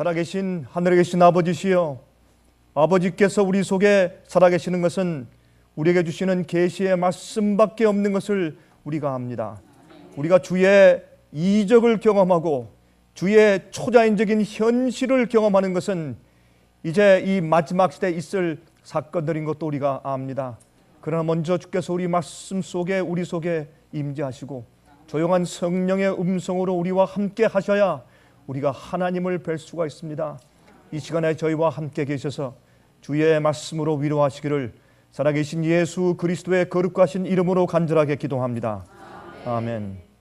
살아계신 하늘에 계신 아버지시여, 아버지께서 우리 속에 살아계시는 것은 우리에게 주시는 계시의 말씀밖에 없는 것을 우리가 압니다. 우리가 주의 이적을 경험하고 주의 초자연적인 현실을 경험하는 것은 이제 이 마지막 시대에 있을 사건들인 것도 우리가 압니다. 그러나 먼저 주께서 우리 말씀 속에 우리 속에 임재하시고 조용한 성령의 음성으로 우리와 함께 하셔야 우리가 하나님을 뵐 수가 있습니다. 이 시간에 저희와 함께 계셔서 주의 말씀으로 위로하시기를 살아계신 예수 그리스도의 거룩하신 이름으로 간절하게 기도합니다. 아멘.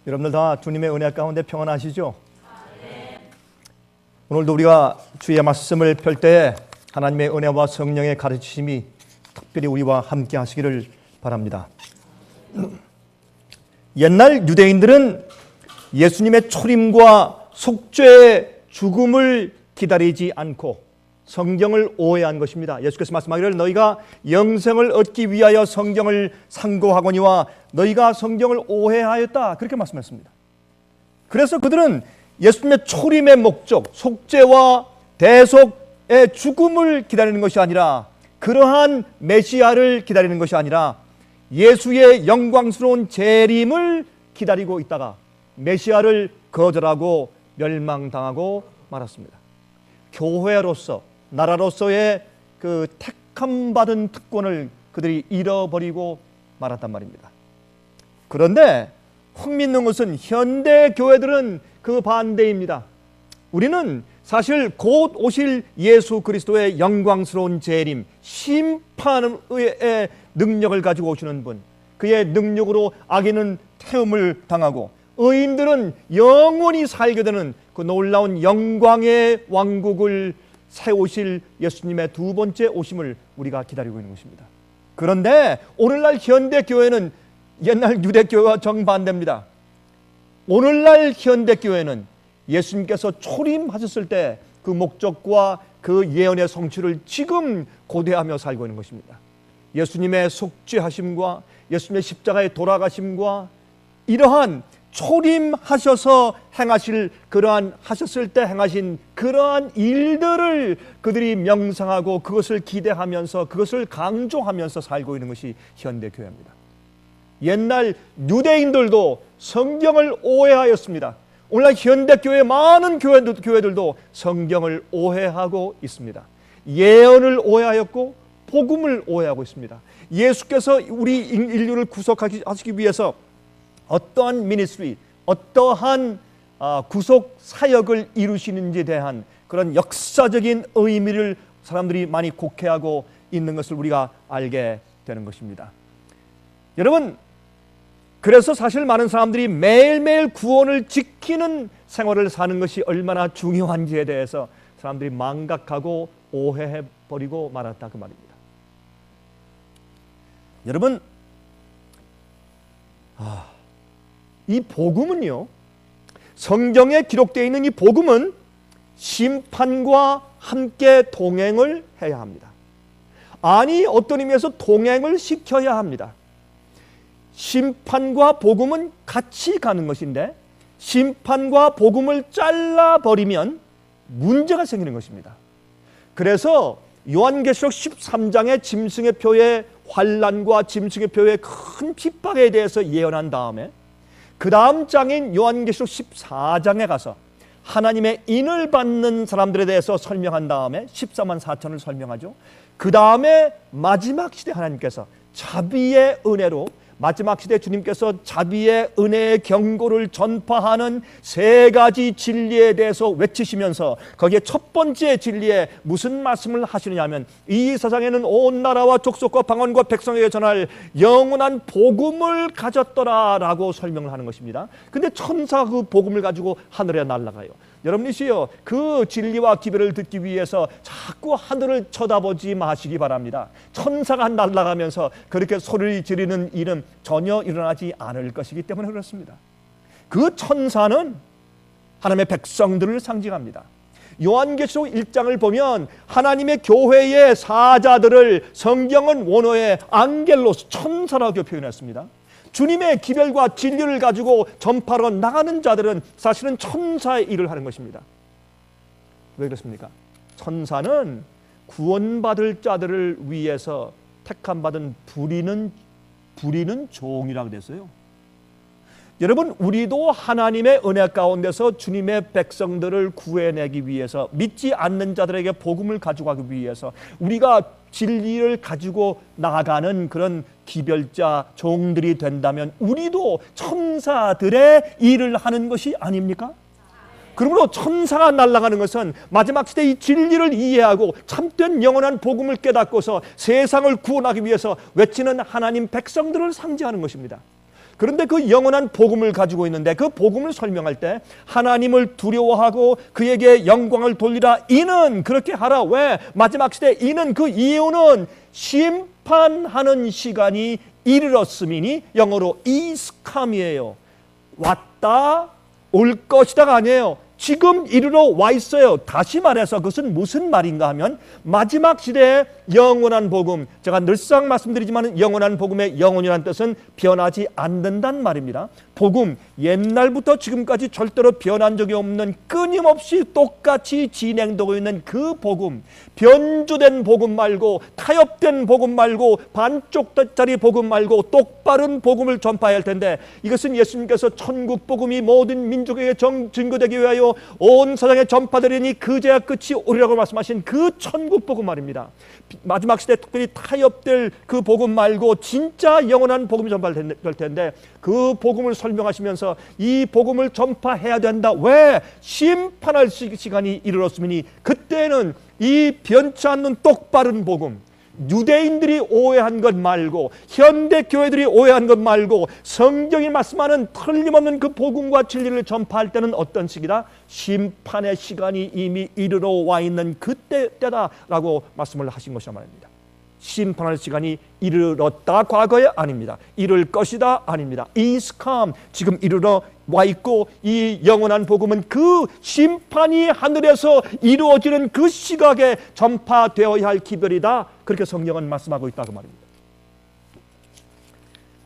여러분들 다 주님의 은혜 가운데 평안하시죠? 오늘도 우리가 주의 말씀을 펼 때에 하나님의 은혜와 성령의 가르치심이 특별히 우리와 함께 하시기를 바랍니다. 옛날 유대인들은 예수님의 초림과 속죄의 죽음을 기다리지 않고 성경을 오해한 것입니다. 예수께서 말씀하기를 너희가 영생을 얻기 위하여 성경을 상고하거니와 너희가 성경을 오해하였다, 그렇게 말씀했습니다. 그래서 그들은 예수님의 초림의 목적, 속죄와 대속의 죽음을 기다리는 것이 아니라, 그러한 메시아를 기다리는 것이 아니라 예수의 영광스러운 재림을 기다리고 있다가 메시아를 거절하고 멸망당하고 말았습니다. 교회로서, 나라로서의 그 택함받은 특권을 그들이 잃어버리고 말았단 말입니다. 그런데 흥미있는 것은 현대 교회들은 그 반대입니다. 우리는 사실 곧 오실 예수 그리스도의 영광스러운 재림, 심판의 능력을 가지고 오시는 분, 그의 능력으로 악인은 태움을 당하고 의인들은 영원히 살게 되는 그 놀라운 영광의 왕국을 세우실 예수님의 두 번째 오심을 우리가 기다리고 있는 것입니다. 그런데 오늘날 현대교회는 옛날 유대교회와 정반대입니다. 오늘날 현대교회는 예수님께서 초림하셨을 때 그 목적과 그 예언의 성취를 지금 고대하며 살고 있는 것입니다. 예수님의 속죄하심과 예수님의 십자가의 돌아가심과 이러한 초림하셔서 행하실, 그러한 하셨을 때 행하신 그러한 일들을 그들이 명상하고 그것을 기대하면서 그것을 강조하면서 살고 있는 것이 현대교회입니다. 옛날 유대인들도 성경을 오해하였습니다. 오늘날 현대교회 많은 교회들도 성경을 오해하고 있습니다. 예언을 오해하였고 복음을 오해하고 있습니다. 예수께서 우리 인류를 구속하시기 위해서 어떠한 미니스트리, 어떠한 구속 사역을 이루시는지에 대한 그런 역사적인 의미를 사람들이 많이 곡해하고 있는 것을 우리가 알게 되는 것입니다. 여러분, 그래서 사실 많은 사람들이 매일매일 구원을 지키는 생활을 사는 것이 얼마나 중요한지에 대해서 사람들이 망각하고 오해해버리고 말았다, 그 말입니다. 여러분, 이 복음은요, 성경에 기록되어 있는 이 복음은 심판과 함께 동행을 해야 합니다. 아니, 어떤 의미에서 동행을 시켜야 합니다. 심판과 복음은 같이 가는 것인데 심판과 복음을 잘라버리면 문제가 생기는 것입니다. 그래서 요한계시록 13장의 짐승의 표의 환난과 짐승의 표의 큰 핍박에 대해서 예언한 다음에 그 다음 장인 요한계시록 14장에 가서 하나님의 인을 받는 사람들에 대해서 설명한 다음에 14만 4천을 설명하죠. 그 다음에 마지막 시대 하나님께서 자비의 은혜로 마지막 시대 주님께서 자비의 은혜의 경고를 전파하는 세 가지 진리에 대해서 외치시면서 거기에 첫 번째 진리에 무슨 말씀을 하시느냐 하면 이 세상에는 온 나라와 족속과 방언과 백성에게 전할 영원한 복음을 가졌더라 라고 설명을 하는 것입니다. 근데 천사가 그 복음을 가지고 하늘에 날아가요. 여러분이시여, 그 진리와 기별을 듣기 위해서 자꾸 하늘을 쳐다보지 마시기 바랍니다. 천사가 날아가면서 그렇게 소리를 지르는 일은 전혀 일어나지 않을 것이기 때문에 그렇습니다. 그 천사는 하나님의 백성들을 상징합니다. 요한계시록 1장을 보면 하나님의 교회의 사자들을 성경은 원어에 앙겔로스, 천사라고 표현했습니다. 주님의 기별과 진리를 가지고 전파로 나가는 자들은 사실은 천사의 일을 하는 것입니다. 왜 그렇습니까? 천사는 구원받을 자들을 위해서 택함받은 부리는 종이라고 그랬어요. 여러분, 우리도 하나님의 은혜 가운데서 주님의 백성들을 구해내기 위해서, 믿지 않는 자들에게 복음을 가지고 가기 위해서 우리가 진리를 가지고 나아가는 그런 기별자 종들이 된다면 우리도 천사들의 일을 하는 것이 아닙니까? 그러므로 천사가 날아가는 것은 마지막 시대 이 진리를 이해하고 참된 영원한 복음을 깨닫고서 세상을 구원하기 위해서 외치는 하나님 백성들을 상징하는 것입니다. 그런데 그 영원한 복음을 가지고 있는데 그 복음을 설명할 때 하나님을 두려워하고 그에게 영광을 돌리라, 이는 그렇게 하라. 왜? 마지막 시대 이는, 그 이유는 심판하는 시간이 이르렀음이니 영어로 is come이에요. 왔다, 올 것이다가 아니에요. 지금 이르러 와 있어요. 다시 말해서 그것은 무슨 말인가 하면 마지막 시대의 영원한 복음, 제가 늘상 말씀드리지만 영원한 복음의 영원이라는 뜻은 변하지 않는다는 말입니다. 복음, 옛날부터 지금까지 절대로 변한 적이 없는 끊임없이 똑같이 진행되고 있는 그 복음, 변주된 복음 말고, 타협된 복음 말고, 반쪽짜리 복음 말고 똑바른 복음을 전파해야 할 텐데, 이것은 예수님께서 천국 복음이 모든 민족에게 증거되기 위하여 온 세상에 전파되리니 그제야 끝이 오리라고 말씀하신 그 천국 복음 말입니다. 마지막 시대 특별히 타협될 그 복음 말고 진짜 영원한 복음이 전파될 텐데, 그 복음을 설명하시면서 이 복음을 전파해야 된다. 왜? 심판할 시간이 이르렀으니 그때는 이 변치 않는 똑바른 복음, 유대인들이 오해한 것 말고, 현대 교회들이 오해한 것 말고, 성경이 말씀하는 틀림없는 그 복음과 진리를 전파할 때는 어떤 시기다? 심판의 시간이 이미 이르러 와 있는 그때다라고 말씀을 하신 것이란 말입니다. 심판할 시간이 이르렀다, 과거에 아닙니다. 이를 것이다, 아닙니다. is come, 지금 이르러 와 있고, 이 영원한 복음은 그 심판이 하늘에서 이루어지는 그 시각에 전파되어야 할 기별이다. 그렇게 성경은 말씀하고 있다고 말입니다.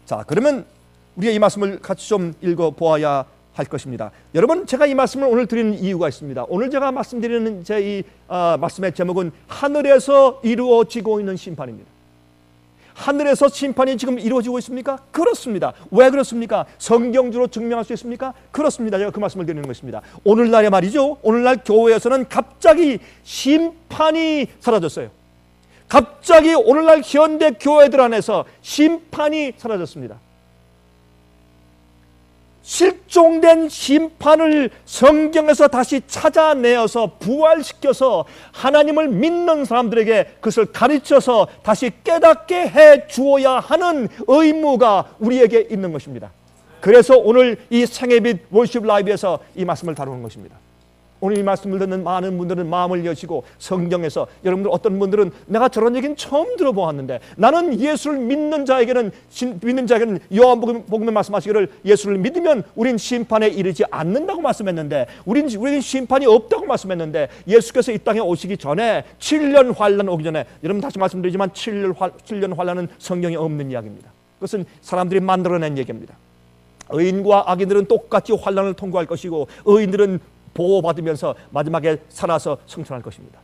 자, 그러면 우리가 이 말씀을 같이 좀 읽어보아야 할 것입니다. 여러분, 제가 이 말씀을 오늘 드리는 이유가 있습니다. 오늘 제가 말씀드리는 제 이 말씀의 제목은 하늘에서 이루어지고 있는 심판입니다. 하늘에서 심판이 지금 이루어지고 있습니까? 그렇습니다. 왜 그렇습니까? 성경적으로 증명할 수 있습니까? 그렇습니다. 제가 그 말씀을 드리는 것입니다. 오늘날에 말이죠, 오늘날 교회에서는 갑자기 심판이 사라졌어요. 갑자기 오늘날 현대 교회들 안에서 심판이 사라졌습니다. 실종된 심판을 성경에서 다시 찾아내어서 부활시켜서 하나님을 믿는 사람들에게 그것을 가르쳐서 다시 깨닫게 해 주어야 하는 의무가 우리에게 있는 것입니다. 그래서 오늘 이 생애빛 월십 라이브에서 이 말씀을 다루는 것입니다. 오늘 이 말씀을 듣는 많은 분들은 마음을 여시고, 성경에서 여러분들 어떤 분들은 내가 저런 얘기는 처음 들어보았는데, 나는 예수를 믿는 자에게는 요한복음에 말씀하시기를 예수를 믿으면 우린 심판에 이르지 않는다고 말씀했는데, 우리는 심판이 없다고 말씀했는데, 예수께서 이 땅에 오시기 전에 7년 환란 오기 전에, 여러분 다시 말씀드리지만 7년 환란은 성경에 없는 이야기입니다. 그것은 사람들이 만들어낸 얘기입니다. 의인과 악인들은 똑같이 환란을 통과할 것이고, 의인들은 보호받으면서 마지막에 살아서 성천할 것입니다.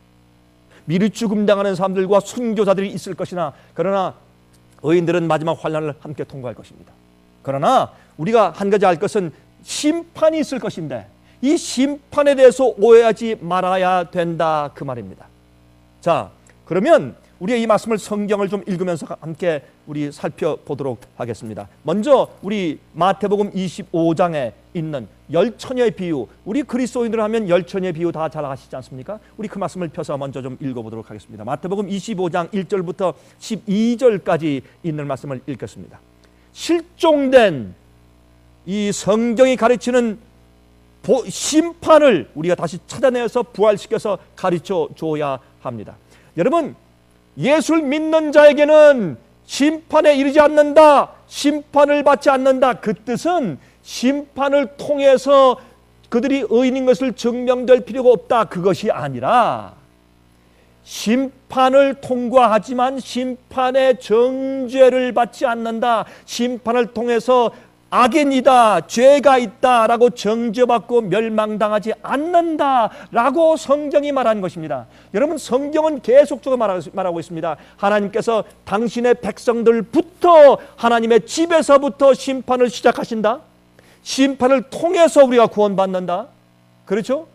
미리 죽음당하는 사람들과 순교자들이 있을 것이나, 그러나 의인들은 마지막 환난을 함께 통과할 것입니다. 그러나 우리가 한 가지 알 것은 심판이 있을 것인데, 이 심판에 대해서 오해하지 말아야 된다, 그 말입니다. 자, 그러면 우리가 이 말씀을, 성경을 좀 읽으면서 함께 우리 살펴보도록 하겠습니다. 먼저 우리 마태복음 25장에 있는 열처녀의 비유, 우리 그리스도인들 하면 열처녀의 비유 다 잘 아시지 않습니까? 우리 그 말씀을 펴서 먼저 좀 읽어보도록 하겠습니다. 마태복음 25장 1절부터 12절까지 있는 말씀을 읽겠습니다. 실종된 이 성경이 가르치는 심판을 우리가 다시 찾아내서 부활시켜서 가르쳐 줘야 합니다. 여러분, 예수를 믿는 자에게는 심판에 이르지 않는다, 심판을 받지 않는다, 그 뜻은 심판을 통해서 그들이 의인인 것을 증명될 필요가 없다, 그것이 아니라 심판을 통과하지만 심판의 정죄를 받지 않는다, 심판을 통해서 악인이다, 죄가 있다라고 정죄받고 멸망당하지 않는다라고 성경이 말한 것입니다. 여러분, 성경은 계속적으로 말하고 있습니다. 하나님께서 당신의 백성들부터, 하나님의 집에서부터 심판을 시작하신다. 심판을 통해서 우리가 구원받는다. 그렇죠?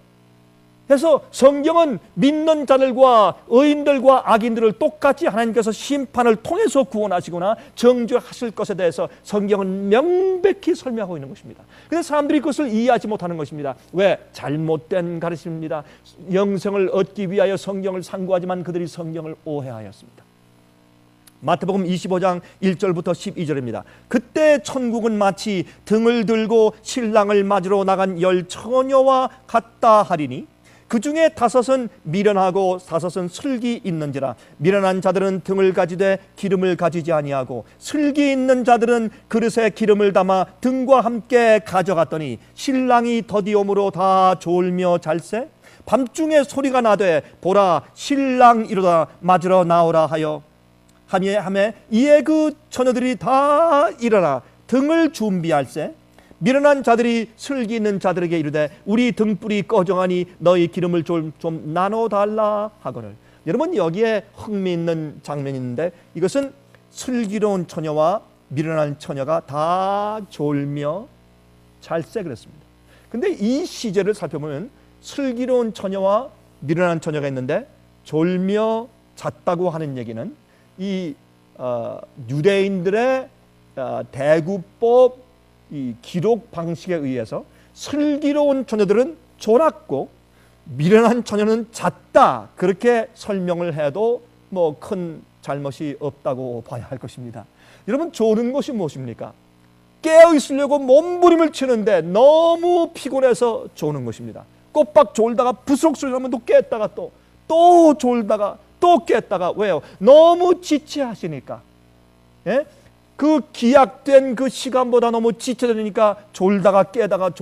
그래서 성경은 믿는 자들과 의인들과 악인들을 똑같이 하나님께서 심판을 통해서 구원하시거나 정죄하실 것에 대해서 성경은 명백히 설명하고 있는 것입니다. 그래서 사람들이 그것을 이해하지 못하는 것입니다. 왜? 잘못된 가르침입니다. 영생을 얻기 위하여 성경을 상고하지만 그들이 성경을 오해하였습니다. 마태복음 25장 1절부터 12절입니다. 그때 천국은 마치 등을 들고 신랑을 맞으러 나간 열 처녀와 같다 하리니 그 중에 5은 미련하고 5은 슬기 있는지라. 미련한 자들은 등을 가지되 기름을 가지지 아니하고 슬기 있는 자들은 그릇에 기름을 담아 등과 함께 가져갔더니 신랑이 더디옴으로 다 졸며 잘세. 밤중에 소리가 나되 보라 신랑 이르다 맞으러 나오라 하매 이에 그 처녀들이 다 일어나 등을 준비할세. 미련한 자들이 슬기 있는 자들에게 이르되 우리 등불이 꺼정하니 너희 기름을 좀 나눠달라 하거늘. 여러분, 여기에 흥미있는 장면이 있는데 이것은 슬기로운 처녀와 미련한 처녀가 다 졸며 잘세 그랬습니다. 근데 이 시제를 살펴보면 슬기로운 처녀와 미련한 처녀가 있는데 졸며 잤다고 하는 얘기는 이 유대인들의 대구법 이 기록 방식에 의해서 슬기로운 처녀들은 졸았고 미련한 처녀는 잤다, 그렇게 설명을 해도 뭐 큰 잘못이 없다고 봐야 할 것입니다. 여러분, 조는 것이 무엇입니까? 깨어 있으려고 몸부림을 치는데 너무 피곤해서 조는 것입니다. 꼬박 졸다가 부스럭 소리 나면 또 깼다가 또 졸다가 또 깼다가. 왜요? 너무 지체하시니까. 예? 그 기약된 그 시간보다 너무 지체되니까 졸다가 깨다가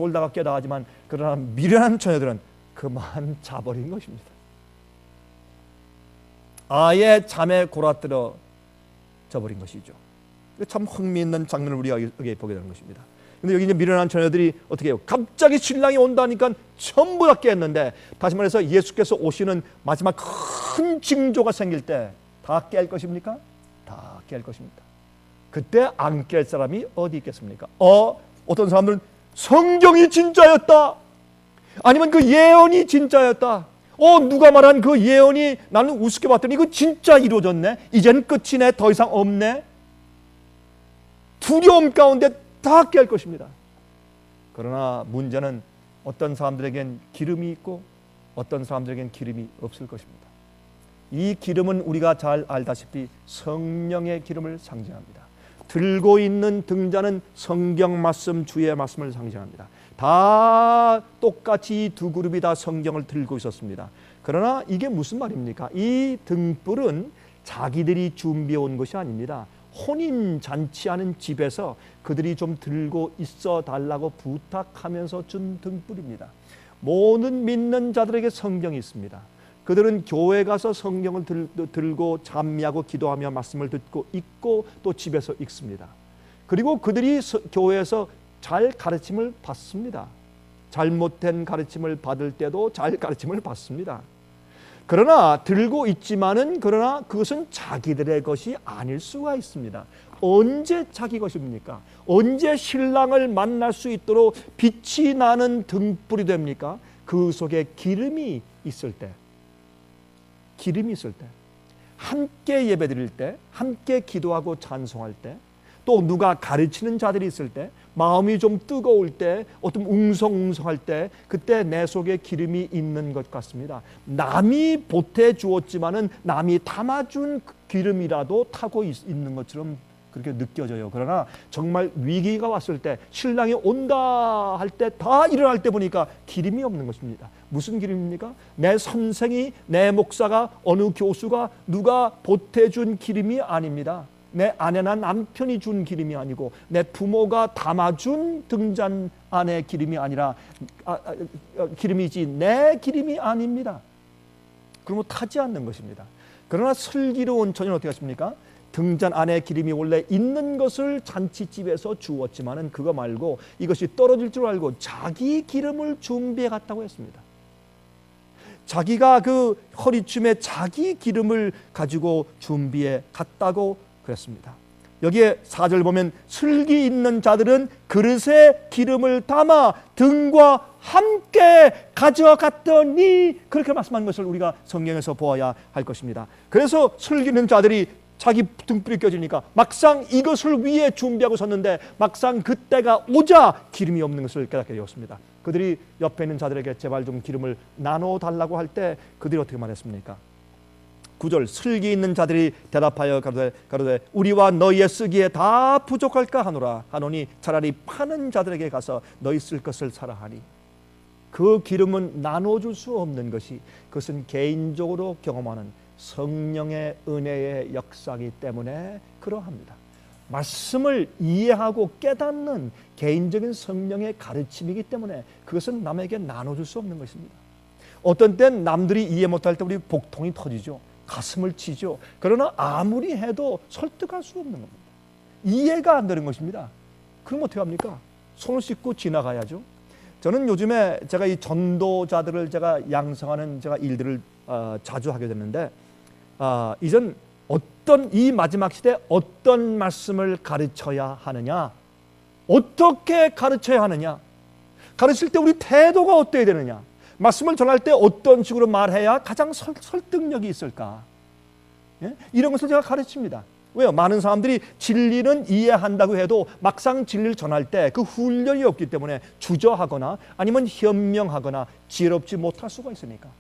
하지만, 그러나 미련한 처녀들은 그만 자버린 것입니다. 아예 잠에 골아들어 져버린 것이죠. 참 흥미있는 장면을 우리가 여기 보게 되는 것입니다. 근데 여기 이제 미련한 처녀들이 어떻게 해요? 갑자기 신랑이 온다니까 전부 다 깼는데, 다시 말해서 예수께서 오시는 마지막 큰 징조가 생길 때 다 깰 것입니까? 다 깰 것입니다. 그때 안 깰 사람이 어디 있겠습니까? 어떤 사람들은 성경이 진짜였다, 아니면 그 예언이 진짜였다, 누가 말한 그 예언이 나는 우습게 봤더니 이거 진짜 이루어졌네, 이젠 끝이네, 더 이상 없네. 두려움 가운데 다 깰 것입니다. 그러나 문제는 어떤 사람들에겐 기름이 있고 어떤 사람들에겐 기름이 없을 것입니다. 이 기름은 우리가 잘 알다시피 성령의 기름을 상징합니다. 들고 있는 등잔은 성경 말씀, 주의 말씀을 상징합니다. 다 똑같이 두 그룹이 다 성경을 들고 있었습니다. 그러나 이게 무슨 말입니까? 이 등불은 자기들이 준비해 온 것이 아닙니다. 혼인 잔치하는 집에서 그들이 좀 들고 있어 달라고 부탁하면서 준 등불입니다. 모든 믿는 자들에게 성경이 있습니다. 그들은 교회 가서 성경을 들고 찬미하고 기도하며 말씀을 듣고 읽고 또 집에서 읽습니다. 그리고 그들이 교회에서 잘 가르침을 받습니다. 잘못된 가르침을 받을 때도 잘 가르침을 받습니다. 그러나 들고 있지만은, 그러나 그것은 자기들의 것이 아닐 수가 있습니다. 언제 자기 것입니까? 언제 신랑을 만날 수 있도록 빛이 나는 등불이 됩니까? 그 속에 기름이 있을 때, 함께 예배드릴 때, 함께 기도하고 찬송할 때, 또 누가 가르치는 자들이 있을 때, 마음이 좀 뜨거울 때, 어떤 웅성웅성할 때, 그때 내 속에 기름이 있는 것 같습니다. 남이 보태 주었지만은 남이 담아준 기름이라도 타고 있는 것처럼 그렇게 느껴져요. 그러나 정말 위기가 왔을 때, 신랑이 온다 할 때, 다 일어날 때 보니까 기름이 없는 것입니다. 무슨 기름입니까? 내 선생이, 내 목사가, 어느 교수가 누가 보태준 기름이 아닙니다. 내 아내나 남편이 준 기름이 아니고 내 부모가 담아준 등잔 안에 기름이 아니라 기름이지 내 기름이 아닙니다. 그러면 타지 않는 것입니다. 그러나 슬기로운 처녀는 어떻게 하십니까? 등잔 안에 기름이 원래 있는 것을 잔치집에서 주었지만은 그거 말고 이것이 떨어질 줄 알고 자기 기름을 준비해 갔다고 했습니다. 자기가 그 허리춤에 자기 기름을 가지고 준비해 갔다고 그랬습니다. 여기에 4절 보면 슬기 있는 자들은 그릇에 기름을 담아 등과 함께 가져갔더니, 그렇게 말씀한 것을 우리가 성경에서 보아야 할 것입니다. 그래서 슬기 있는 자들이 자기 등불이 껴지니까 막상 이것을 위해 준비하고 섰는데 막상 그때가 오자 기름이 없는 것을 깨닫게 되었습니다. 그들이 옆에 있는 자들에게 제발 좀 기름을 나눠달라고 할 때 그들이 어떻게 말했습니까? 9절 슬기 있는 자들이 대답하여 가로되 우리와 너희의 쓰기에 다 부족할까 하노니 차라리 파는 자들에게 가서 너희 쓸 것을 사라 하니. 그 기름은 나눠줄 수 없는 것이, 그것은 개인적으로 경험하는 성령의 은혜의 역사이기 때문에 그러합니다. 말씀을 이해하고 깨닫는 개인적인 성령의 가르침이기 때문에 그것은 남에게 나눠줄 수 없는 것입니다. 어떤 땐 남들이 이해 못할 때 우리 복통이 터지죠. 가슴을 치죠. 그러나 아무리 해도 설득할 수 없는 겁니다. 이해가 안 되는 것입니다. 그럼 어떻게 합니까? 손을 씻고 지나가야죠. 저는 요즘에 제가 이 전도자들을 제가 양성하는 제가 일들을 자주 하게 됐는데, 이전 이 마지막 시대에 어떤 말씀을 가르쳐야 하느냐, 어떻게 가르쳐야 하느냐, 가르칠 때 우리 태도가 어때야 되느냐, 말씀을 전할 때 어떤 식으로 말해야 가장 설득력이 있을까, 예? 이런 것을 제가 가르칩니다. 왜요? 많은 사람들이 진리는 이해한다고 해도 막상 진리를 전할 때 그 훈련이 없기 때문에 주저하거나 아니면 현명하거나 지혜롭지 못할 수가 있으니까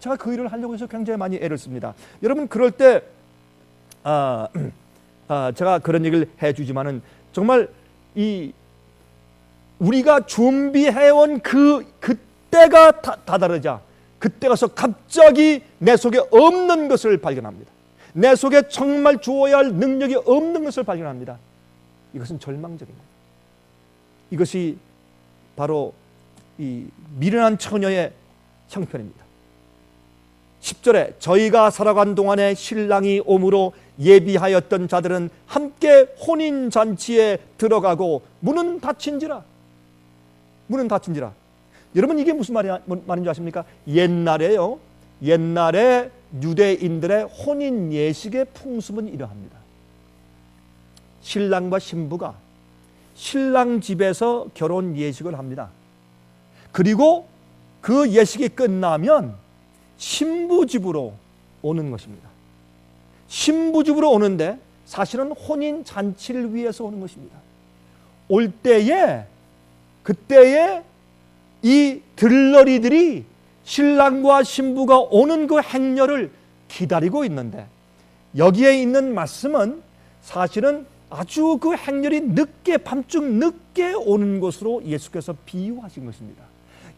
제가 그 일을 하려고 해서 굉장히 많이 애를 씁니다. 여러분, 그럴 때 제가 그런 얘기를 해주지만은 정말 우리가 준비해온 그때가 다다르자 그때 가서 갑자기 내 속에 없는 것을 발견합니다. 내 속에 정말 주어야 할 능력이 없는 것을 발견합니다. 이것은 절망적인 거예요. 이것이 바로 이 미련한 처녀의 형편입니다. 10절에 저희가 살아간 동안에 신랑이 오므로 예비하였던 자들은 함께 혼인잔치에 들어가고 문은 닫힌지라. 문은 닫힌지라. 여러분, 이게 무슨 말인지 아십니까? 옛날에 유대인들의 혼인 예식의 풍습은 이러합니다. 신랑과 신부가 신랑 집에서 결혼 예식을 합니다. 그리고 그 예식이 끝나면 신부 집으로 오는 것입니다. 신부 집으로 오는데 사실은 혼인 잔치를 위해서 오는 것입니다. 올 때에 그때에 이 들러리들이 신랑과 신부가 오는 그 행렬을 기다리고 있는데, 여기에 있는 말씀은 사실은 아주 그 행렬이 늦게, 밤중 늦게 오는 것으로 예수께서 비유하신 것입니다.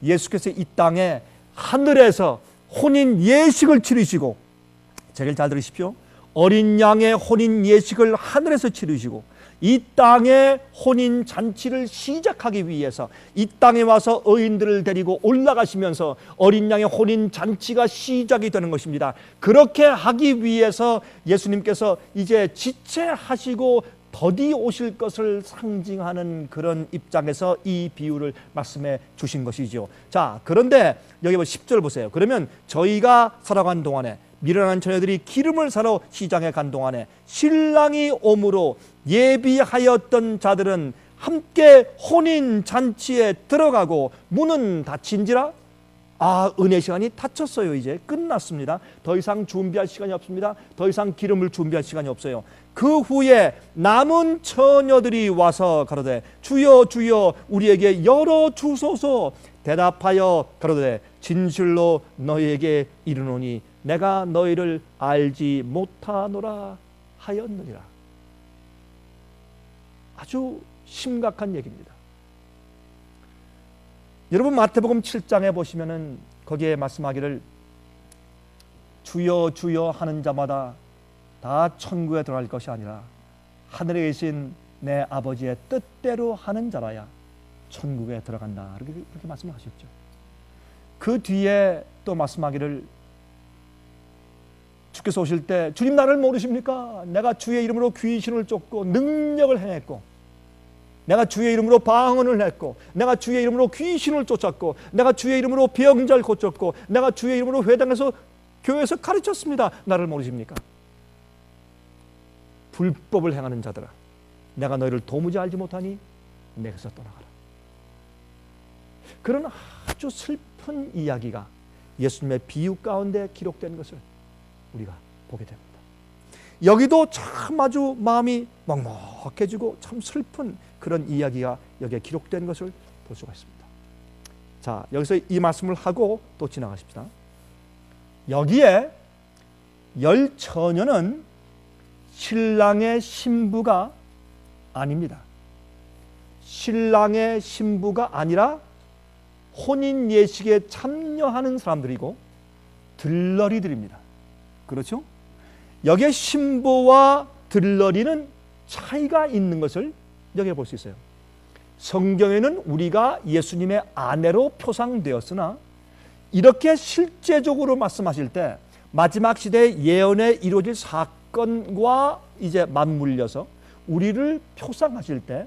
예수께서 이 땅에 하늘에서 혼인 예식을 치르시고, 제일 잘 들으십시오. 어린 양의 혼인 예식을 하늘에서 치르시고 이 땅의 혼인 잔치를 시작하기 위해서 이 땅에 와서 의인들을 데리고 올라가시면서 어린 양의 혼인 잔치가 시작이 되는 것입니다. 그렇게 하기 위해서 예수님께서 이제 지체하시고 더디 오실 것을 상징하는 그런 입장에서 이 비유를 말씀해 주신 것이죠. 자, 그런데 여기 10절 보세요. 그러면 저희가 살아간 동안에, 미련한 처녀들이 기름을 사러 시장에 간 동안에 신랑이 오므로 예비하였던 자들은 함께 혼인 잔치에 들어가고 문은 닫힌지라. 은혜 시간이 닫혔어요. 이제 끝났습니다. 더 이상 준비할 시간이 없습니다. 더 이상 기름을 준비할 시간이 없어요. 그 후에 남은 처녀들이 와서 가로되 주여 주여 우리에게 열어 주소서. 대답하여 가로되 진실로 너희에게 이르노니 내가 너희를 알지 못하노라 하였느니라. 아주 심각한 얘기입니다. 여러분, 마태복음 7장에 보시면은 거기에 말씀하기를 주여 주여 하는 자마다 다 천국에 들어갈 것이 아니라 하늘에 계신 내 아버지의 뜻대로 하는 자라야 천국에 들어간다. 그렇게 말씀을 하셨죠. 그 뒤에 또 말씀하기를 주께서 오실 때 주님 나를 모르십니까? 내가 주의 이름으로 귀신을 쫓고 능력을 행했고, 내가 주의 이름으로 방언을 했고, 내가 주의 이름으로 귀신을 쫓았고, 내가 주의 이름으로 병자를 고쳤고, 내가 주의 이름으로 회당에서 교회에서 가르쳤습니다. 나를 모르십니까? 불법을 행하는 자들아, 내가 너희를 도무지 알지 못하니 내게서 떠나가라. 그런 아주 슬픈 이야기가 예수님의 비유 가운데 기록된 것을 우리가 보게 됩니다. 여기도 참 아주 마음이 먹먹해지고 참 슬픈 그런 이야기가 여기에 기록된 것을 볼 수가 있습니다. 자, 여기서 이 말씀을 하고 또 지나가십시다. 여기에 열 처녀는 신랑의 신부가 아닙니다. 신랑의 신부가 아니라 혼인 예식에 참여하는 사람들이고 들러리들입니다. 그렇죠? 여기에 신부와 들러리는 차이가 있는 것을 여기에 볼 수 있어요. 성경에는 우리가 예수님의 아내로 표상되었으나 이렇게 실제적으로 말씀하실 때 마지막 시대의 예언에 이루어질 사건과 이제 맞물려서 우리를 표상하실 때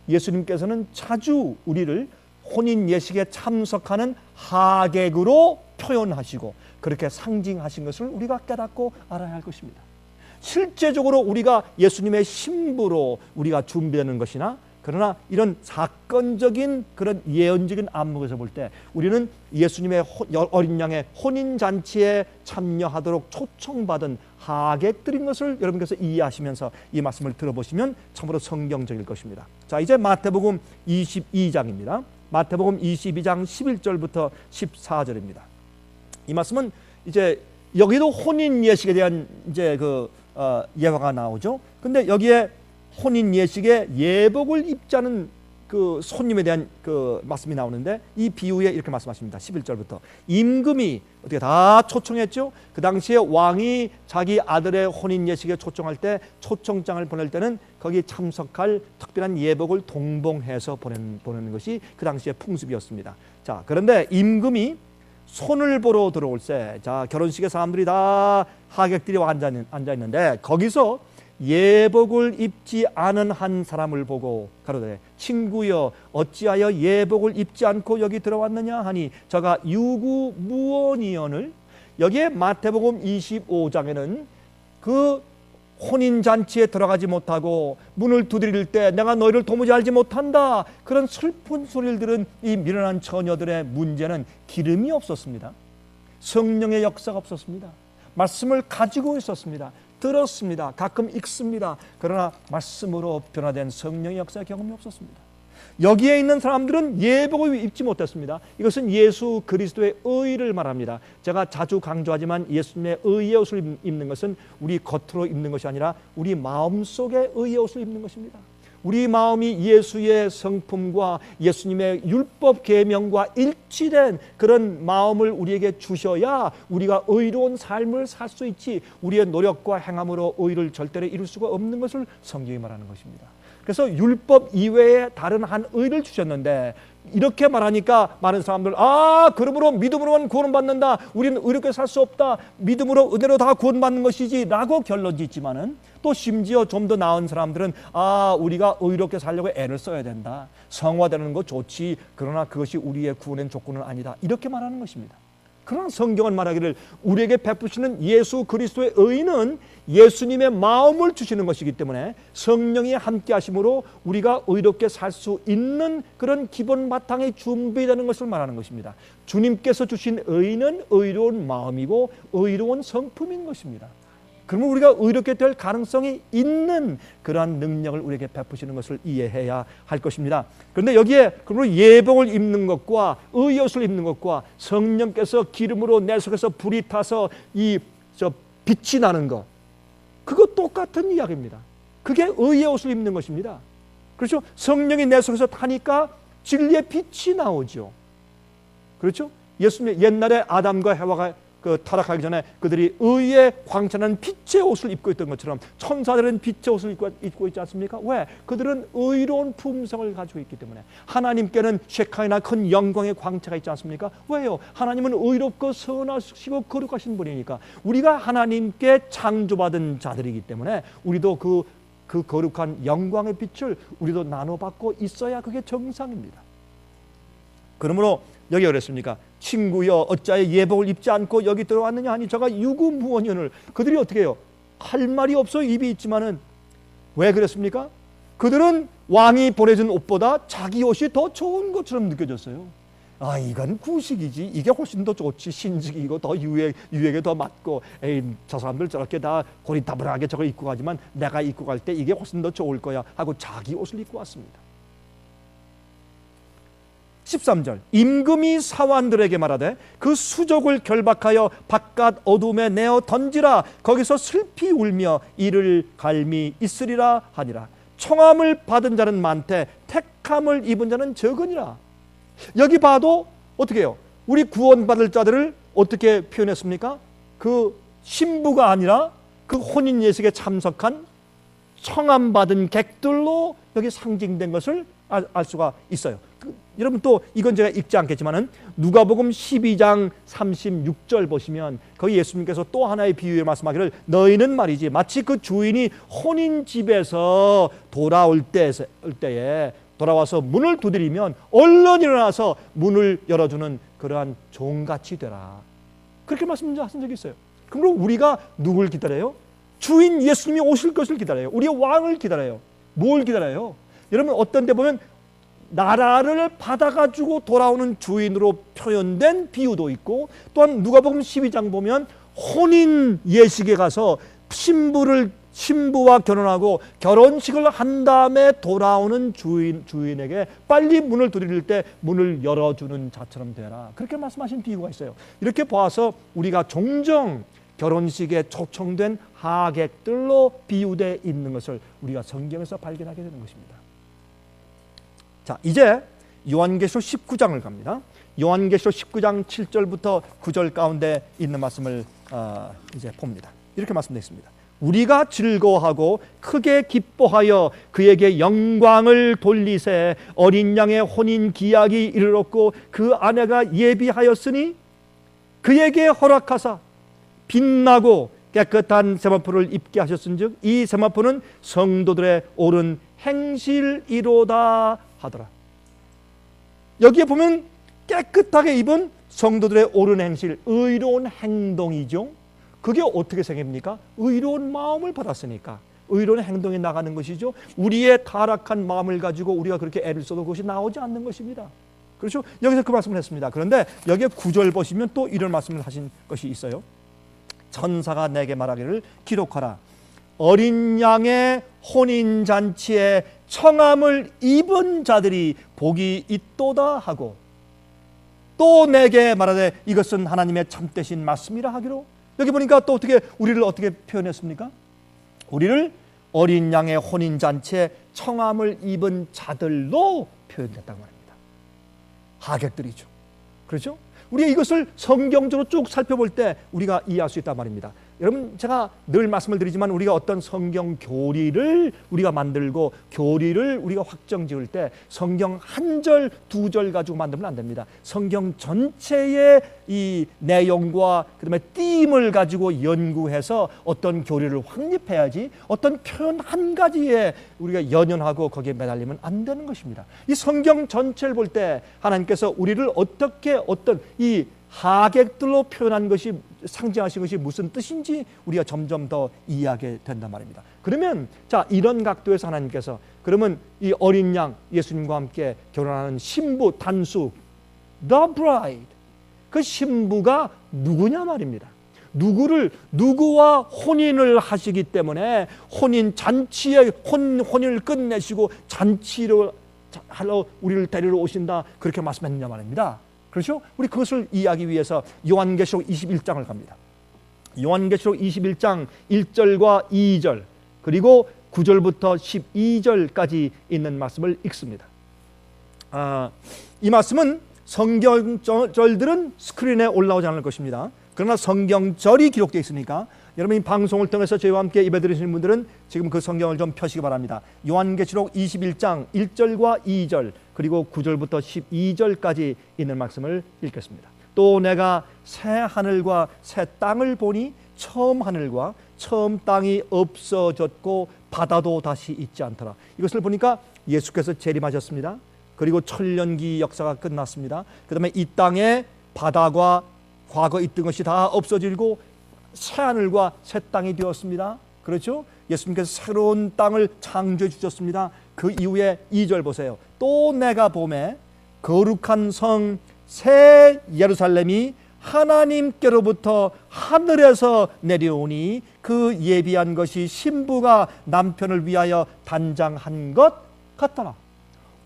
예수님께서는 자주 우리를 혼인 예식에 참석하는 하객으로 표현하시고 그렇게 상징하신 것을 우리가 깨닫고 알아야 할 것입니다. 실제적으로 우리가 예수님의 신부로 우리가 준비되는 것이나 그러나 이런 사건적인 그런 예언적인 안목에서 볼 때 우리는 예수님의 어린 양의 혼인잔치에 참여하도록 초청받은 하객들인 것을 여러분께서 이해하시면서 이 말씀을 들어보시면 참으로 성경적일 것입니다. 자, 이제 마태복음 22장입니다. 마태복음 22장 11절부터 14절입니다. 이 말씀은 이제 여기도 혼인 예식에 대한 이제 예화가 나오죠. 근데 여기에 혼인 예식에 예복을 입지 않은 그 손님에 대한 그 말씀이 나오는데 이 비유에 이렇게 말씀하십니다. 11절부터 임금이 어떻게 다 초청했죠. 그 당시에 왕이 자기 아들의 혼인 예식에 초청할 때 초청장을 보낼 때는 거기에 참석할 특별한 예복을 동봉해서 보내는 것이 그 당시의 풍습이었습니다. 자, 그런데 임금이 손을 보러 들어올 때, 자, 결혼식에 사람들이 다 하객들이 앉아 있는데 거기서 예복을 입지 않은 한 사람을 보고 가로되 친구여 어찌하여 예복을 입지 않고 여기 들어왔느냐 하니 저가 유구무원이언을. 여기에 마태복음 25장에는 그 혼인잔치에 들어가지 못하고 문을 두드릴 때 내가 너희를 도무지 알지 못한다 그런 슬픈 소리를 들은 이 미련한 처녀들의 문제는 기름이 없었습니다. 성령의 역사가 없었습니다. 말씀을 가지고 있었습니다. 들었습니다. 가끔 읽습니다. 그러나 말씀으로 변화된 성령의 역사의 경험이 없었습니다. 여기에 있는 사람들은 예복을 입지 못했습니다. 이것은 예수 그리스도의 의를 말합니다. 제가 자주 강조하지만 예수님의 의의 옷을 입는 것은 우리 겉으로 입는 것이 아니라 우리 마음속에 의의 옷을 입는 것입니다. 우리 마음이 예수의 성품과 예수님의 율법 계명과 일치된 그런 마음을 우리에게 주셔야 우리가 의로운 삶을 살 수 있지, 우리의 노력과 행함으로 의를 절대로 이룰 수가 없는 것을 성경이 말하는 것입니다. 그래서 율법 이외에 다른 한 의를 주셨는데 이렇게 말하니까 많은 사람들 그러므로 믿음으로만 구원받는다, 우리는 의롭게 살 수 없다, 믿음으로 은혜로 다 구원받는 것이지 라고 결론 짓지만은 또 심지어 좀 더 나은 사람들은 우리가 의롭게 살려고 애를 써야 된다, 성화되는 거 좋지, 그러나 그것이 우리의 구원의 조건은 아니다, 이렇게 말하는 것입니다. 그러나 성경은 말하기를 우리에게 베푸시는 예수 그리스도의 의는 예수님의 마음을 주시는 것이기 때문에 성령이 함께 하심으로 우리가 의롭게 살 수 있는 그런 기본 바탕이 준비되는 것을 말하는 것입니다. 주님께서 주신 의는 의로운 마음이고 의로운 성품인 것입니다. 그러면 우리가 의롭게 될 가능성이 있는 그러한 능력을 우리에게 베푸시는 것을 이해해야 할 것입니다. 그런데 여기에 그러므로 예복을 입는 것과 의의 옷을 입는 것과 성령께서 기름으로 내 속에서 불이 타서 빛이 나는 것, 그거 똑같은 이야기입니다. 그게 의의 옷을 입는 것입니다. 그렇죠? 성령이 내 속에서 타니까 진리의 빛이 나오죠. 그렇죠? 예수님 옛날에 아담과 해와가 타락하기 전에 그들이 의의 광채나는 빛의 옷을 입고 있던 것처럼 천사들은 빛의 옷을 입고 있지 않습니까? 왜? 그들은 의로운 품성을 가지고 있기 때문에. 하나님께는 쉐카이나 큰 영광의 광채가 있지 않습니까? 왜요? 하나님은 의롭고 선하시고 거룩하신 분이니까. 우리가 하나님께 창조받은 자들이기 때문에 우리도 그 거룩한 영광의 빛을 우리도 나눠받고 있어야 그게 정상입니다. 그러므로 여기 그랬습니까? 친구여 어찌하여 예복을 입지 않고 여기 들어왔느냐 하니 저가 유구무원이언을. 그들이 어떻게 해요? 할 말이 없어 입이 있지만은 왜 그랬습니까? 그들은 왕이 보내준 옷보다 자기 옷이 더 좋은 것처럼 느껴졌어요. 이건 구식이지, 이게 훨씬 더 좋지, 신식이고 더 유행에 더 맞고, 저 사람들 저렇게 다 고리타분하게 저걸 입고 가지만 내가 입고 갈 때 이게 훨씬 더 좋을 거야 하고 자기 옷을 입고 왔습니다. 13절 임금이 사환들에게 말하되 그 수족을 결박하여 바깥 어둠에 내어 던지라, 거기서 슬피 울며 이를 갈미 있으리라 하니라. 청함을 받은 자는 많되 택함을 입은 자는 적으니라. 여기 봐도 어떻게 해요? 우리 구원받을 자들을 어떻게 표현했습니까? 그 신부가 아니라 그 혼인 예식에 참석한 청함받은 객들로 여기 상징된 것을 알 수가 있어요. 여러분 또 이건 제가 읽지 않겠지만은 누가복음 12장 36절 보시면 거기 예수님께서 또 하나의 비유에 말씀하기를 너희는 말이지 마치 그 주인이 혼인 집에서 돌아올 때에 돌아와서 문을 두드리면 얼른 일어나서 문을 열어주는 그러한 종같이 되라. 그렇게 말씀하신 적이 있어요. 그럼 우리가 누굴 기다려요? 주인 예수님이 오실 것을 기다려요. 우리의 왕을 기다려요. 뭘 기다려요? 여러분 어떤 데 보면 나라를 받아가지고 돌아오는 주인으로 표현된 비유도 있고 또한 누가복음 12장 보면 혼인 예식에 가서 신부와 결혼하고 결혼식을 한 다음에 돌아오는 주인에게 빨리 문을 두드릴 때 문을 열어주는 자처럼 되라. 그렇게 말씀하신 비유가 있어요. 이렇게 봐서 우리가 종종 결혼식에 초청된 하객들로 비유되어 있는 것을 우리가 성경에서 발견하게 되는 것입니다. 자, 이제 요한계시록 19장을 갑니다. 요한계시록 19장 7절부터 9절 가운데 있는 말씀을 이제 봅니다. 이렇게 말씀되어 있습니다. 우리가 즐거워하고 크게 기뻐하여 그에게 영광을 돌리세 어린 양의 혼인 기약이 이르렀고 그 아내가 예비하였으니 그에게 허락하사 빛나고 깨끗한 세마포를 입게 하셨은즉 이 세마포는 성도들의 옳은 행실이로다 하더라. 여기에 보면 깨끗하게 입은 성도들의 옳은 행실, 의로운 행동이죠. 그게 어떻게 생깁니까? 의로운 마음을 받았으니까 의로운 행동에 나가는 것이죠. 우리의 타락한 마음을 가지고 우리가 그렇게 애를 써도 그것이 나오지 않는 것입니다. 그렇죠? 여기서 그 말씀을 했습니다. 그런데 여기에 9절 보시면 또 이런 말씀을 하신 것이 있어요. 천사가 내게 말하기를 기록하라. 어린 양의 혼인잔치에 청함을 입은 자들이 복이 있도다 하고 또 내게 말하되 이것은 하나님의 참되신 말씀이라 하기로. 여기 보니까 또 어떻게 우리를 어떻게 표현했습니까? 우리를 어린 양의 혼인잔치에 청함을 입은 자들로 표현됐다고 말입니다. 하객들이죠. 그렇죠? 우리가 이것을 성경적으로 쭉 살펴볼 때 우리가 이해할 수 있단 말입니다. 여러분 제가 늘 말씀을 드리지만 우리가 어떤 성경 교리를 우리가 만들고 교리를 우리가 확정 지을 때 성경 한 절, 두 절 가지고 만들면 안 됩니다. 성경 전체의 이 내용과 그다음에 띠임을 가지고 연구해서 어떤 교리를 확립해야지 어떤 표현 한 가지에 우리가 연연하고 거기에 매달리면 안 되는 것입니다. 이 성경 전체를 볼 때 하나님께서 우리를 어떻게 어떤 이 하객들로 표현한 것이 상징하신 것이 무슨 뜻인지 우리가 점점 더 이해하게 된단 말입니다. 그러면 자 이런 각도에서 하나님께서 그러면 이 어린 양 예수님과 함께 결혼하는 신부 단수 the bride 그 신부가 누구냐 말입니다. 누구와 혼인을 하시기 때문에 혼인 잔치에 혼인을 끝내시고 잔치로 하러 우리를 데리러 오신다 그렇게 말씀했느냐 말입니다. 그렇죠? 우리 그것을 이해하기 위해서 요한계시록 21장을 갑니다. 요한계시록 21장 1절과 2절 그리고 9절부터 12절까지 있는 말씀을 읽습니다. 이 말씀은 성경절들은 스크린에 올라오지 않을 것입니다. 그러나 성경절이 기록되어 있으니까 여러분 이 방송을 통해서 저희와 함께 예배 드리시는 분들은 지금 그 성경을 좀 펴시기 바랍니다. 요한계시록 21장 1절과 2절 그리고 9절부터 12절까지 있는 말씀을 읽겠습니다. 또 내가 새 하늘과 새 땅을 보니 처음 하늘과 처음 땅이 없어졌고 바다도 다시 있지 않더라. 이것을 보니까 예수께서 재림하셨습니다. 그리고 천년기 역사가 끝났습니다. 그 다음에 이 땅에 바다가 과거 있던 것이 다 없어지고 새 하늘과 새 땅이 되었습니다. 그렇죠? 예수님께서 새로운 땅을 창조해 주셨습니다. 그 이후에 2절 보세요. 또 내가 보매 거룩한 성 새 예루살렘이 하나님께로부터 하늘에서 내려오니 그 예비한 것이 신부가 남편을 위하여 단장한 것 같더라.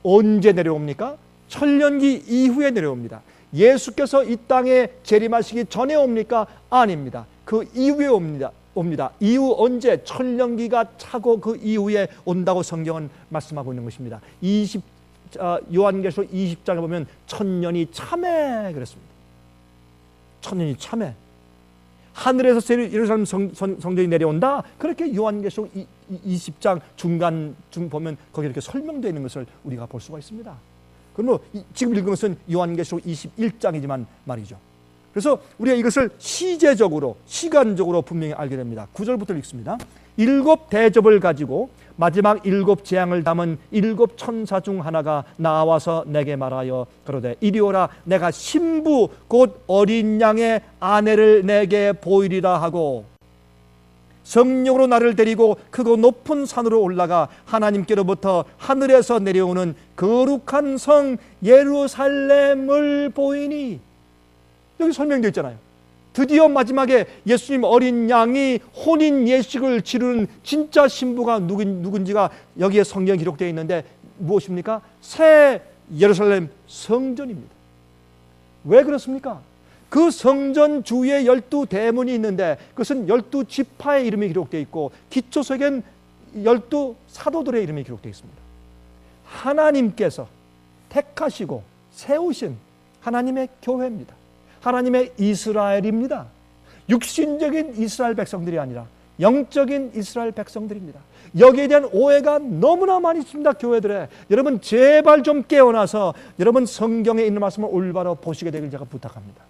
언제 내려옵니까? 천년기 이후에 내려옵니다. 예수께서 이 땅에 재림하시기 전에 옵니까? 아닙니다. 그 이후에 옵니다. 이후 언제? 천년기가 차고 그 이후에 온다고 성경은 말씀하고 있는 것입니다. 요한계시록 20장에 보면 천년이 참에 그랬습니다. 천년이 참에 하늘에서 예루살렘 성전이 내려온다. 그렇게 요한계시록 20장 중간 보면 거기 이렇게 설명되어 있는 것을 우리가 볼 수가 있습니다. 그럼 지금 읽은 것은 요한계시록 21장이지만 말이죠. 그래서 우리가 이것을 시제적으로 시간적으로 분명히 알게 됩니다. 9절부터 읽습니다. 7 대접을 가지고 마지막 7 재앙을 담은 7 천사 중 하나가 나와서 내게 말하여 그러되 이리 오라. 내가 신부 곧 어린 양의 아내를 내게 보이리라 하고 성령으로 나를 데리고 크고 높은 산으로 올라가 하나님께로부터 하늘에서 내려오는 거룩한 성 예루살렘을 보이니. 여기 설명되어 있잖아요. 드디어 마지막에 예수님 어린 양이 혼인 예식을 치르는 진짜 신부가 누군지가 여기에 성경에 기록되어 있는데 무엇입니까? 새 예루살렘 성전입니다. 왜 그렇습니까? 그 성전 주위에 12대문이 있는데 그것은 12지파의 이름이 기록되어 있고 기초석엔 12사도들의 이름이 기록되어 있습니다. 하나님께서 택하시고 세우신 하나님의 교회입니다. 하나님의 이스라엘입니다. 육신적인 이스라엘 백성들이 아니라 영적인 이스라엘 백성들입니다. 여기에 대한 오해가 너무나 많이 있습니다. 교회들에. 여러분 제발 좀 깨어나서 여러분 성경에 있는 말씀을 올바로 보시게 되길 제가 부탁합니다.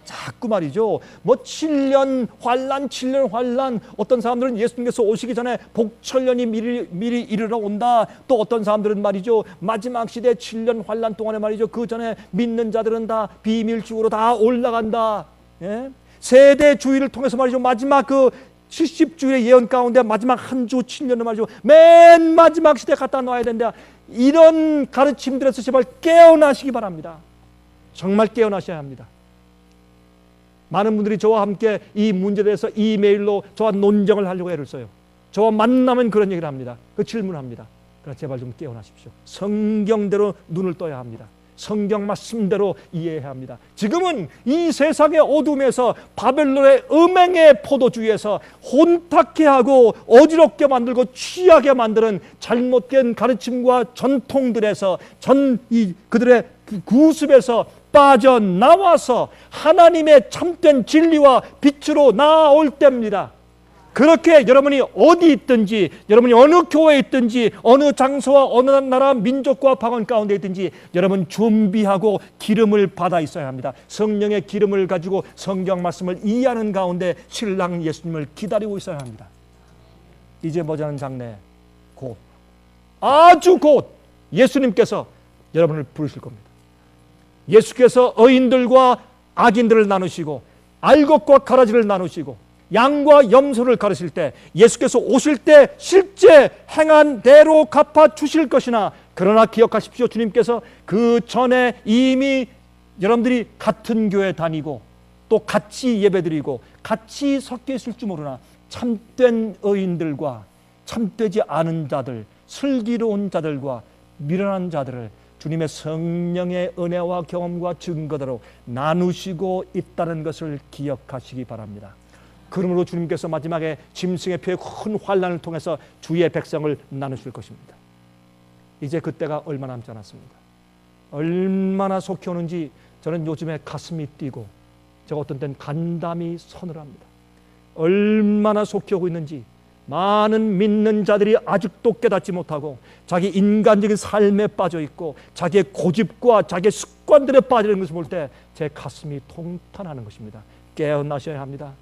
자꾸 말이죠. 뭐 7년 환란. 어떤 사람들은 예수님께서 오시기 전에 복천년이 미리 이르러 온다. 또 어떤 사람들은 말이죠. 마지막 시대 7년 환란 동안에 말이죠. 그 전에 믿는 자들은 다 비밀중으로 다 올라간다. 예? 세대 주의를 통해서 말이죠. 마지막 그 70주일의 예언 가운데 마지막 한 주 7년을 말이죠. 맨 마지막 시대 갖다 놔야 된다. 이런 가르침들에서 제발 깨어나시기 바랍니다. 정말 깨어나셔야 합니다. 많은 분들이 저와 함께 이 문제에 대해서 이메일로 저와 논쟁을 하려고 애를 써요. 저와 만나면 그런 얘기를 합니다. 그 질문합니다. 그러나 제발 좀 깨어나십시오. 성경대로 눈을 떠야 합니다. 성경 말씀대로 이해해야 합니다. 지금은 이 세상의 어둠에서 바벨론의 음행의 포도주의에서 혼탁해 하고 어지럽게 만들고 취하게 만드는 잘못된 가르침과 전통들에서 그들의 구습에서 빠져나와서 하나님의 참된 진리와 빛으로 나아올 때입니다. 그렇게 여러분이 어디 있든지, 여러분이 어느 교회에 있든지, 어느 장소와 어느 나라 민족과 방언 가운데 있든지 여러분 준비하고 기름을 받아 있어야 합니다. 성령의 기름을 가지고 성경 말씀을 이해하는 가운데 신랑 예수님을 기다리고 있어야 합니다. 이제 머지않은 장래 곧, 아주 곧 예수님께서 여러분을 부르실 겁니다. 예수께서 의인들과 악인들을 나누시고 알곡과 가라지를 나누시고 양과 염소를 가르실 때 예수께서 오실 때 실제 행한 대로 갚아 주실 것이나 그러나 기억하십시오. 주님께서 그 전에 이미 여러분들이 같은 교회 다니고 또 같이 예배드리고 같이 섞여 있을 줄 모르나 참된 의인들과 참되지 않은 자들, 슬기로운 자들과 미련한 자들을 주님의 성령의 은혜와 경험과 증거대로 나누시고 있다는 것을 기억하시기 바랍니다. 그러므로 주님께서 마지막에 짐승의 표의 큰 환난을 통해서 주의 백성을 나누실 것입니다. 이제 그때가 얼마 남지 않았습니다. 얼마나 속히 오는지 저는 요즘에 가슴이 뛰고 제가 어떤 때는 간담이 서늘합니다. 얼마나 속히 오고 있는지 많은 믿는 자들이 아직도 깨닫지 못하고 자기 인간적인 삶에 빠져 있고 자기의 고집과 자기의 습관들에 빠지는 것을 볼 때 제 가슴이 통탄하는 것입니다. 깨어나셔야 합니다.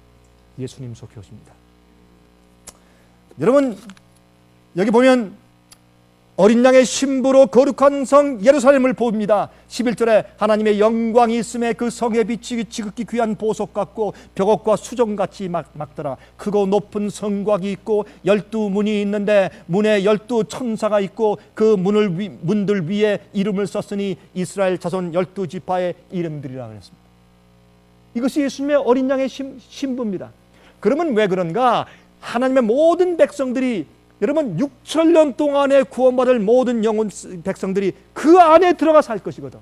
예수님 속히 오십니다. 여러분 여기 보면 어린 양의 신부로 거룩한 성 예루살렘을 봅니다. 11절에 하나님의 영광이 있음에 그 성의 빛이 지극히 귀한 보석 같고 벽옥과 수정같이 막더라. 크고 높은 성곽이 있고 12문이 있는데 문에 12천사가 있고 그 문들 위에 이름을 썼으니 이스라엘 자손 12지파의 이름들이라 그랬습니다. 이것이 예수님의 어린 양의 신부입니다. 그러면 왜 그런가? 하나님의 모든 백성들이 여러분 6천년 동안에 구원받을 모든 영혼 백성들이 그 안에 들어가 살 것이거든.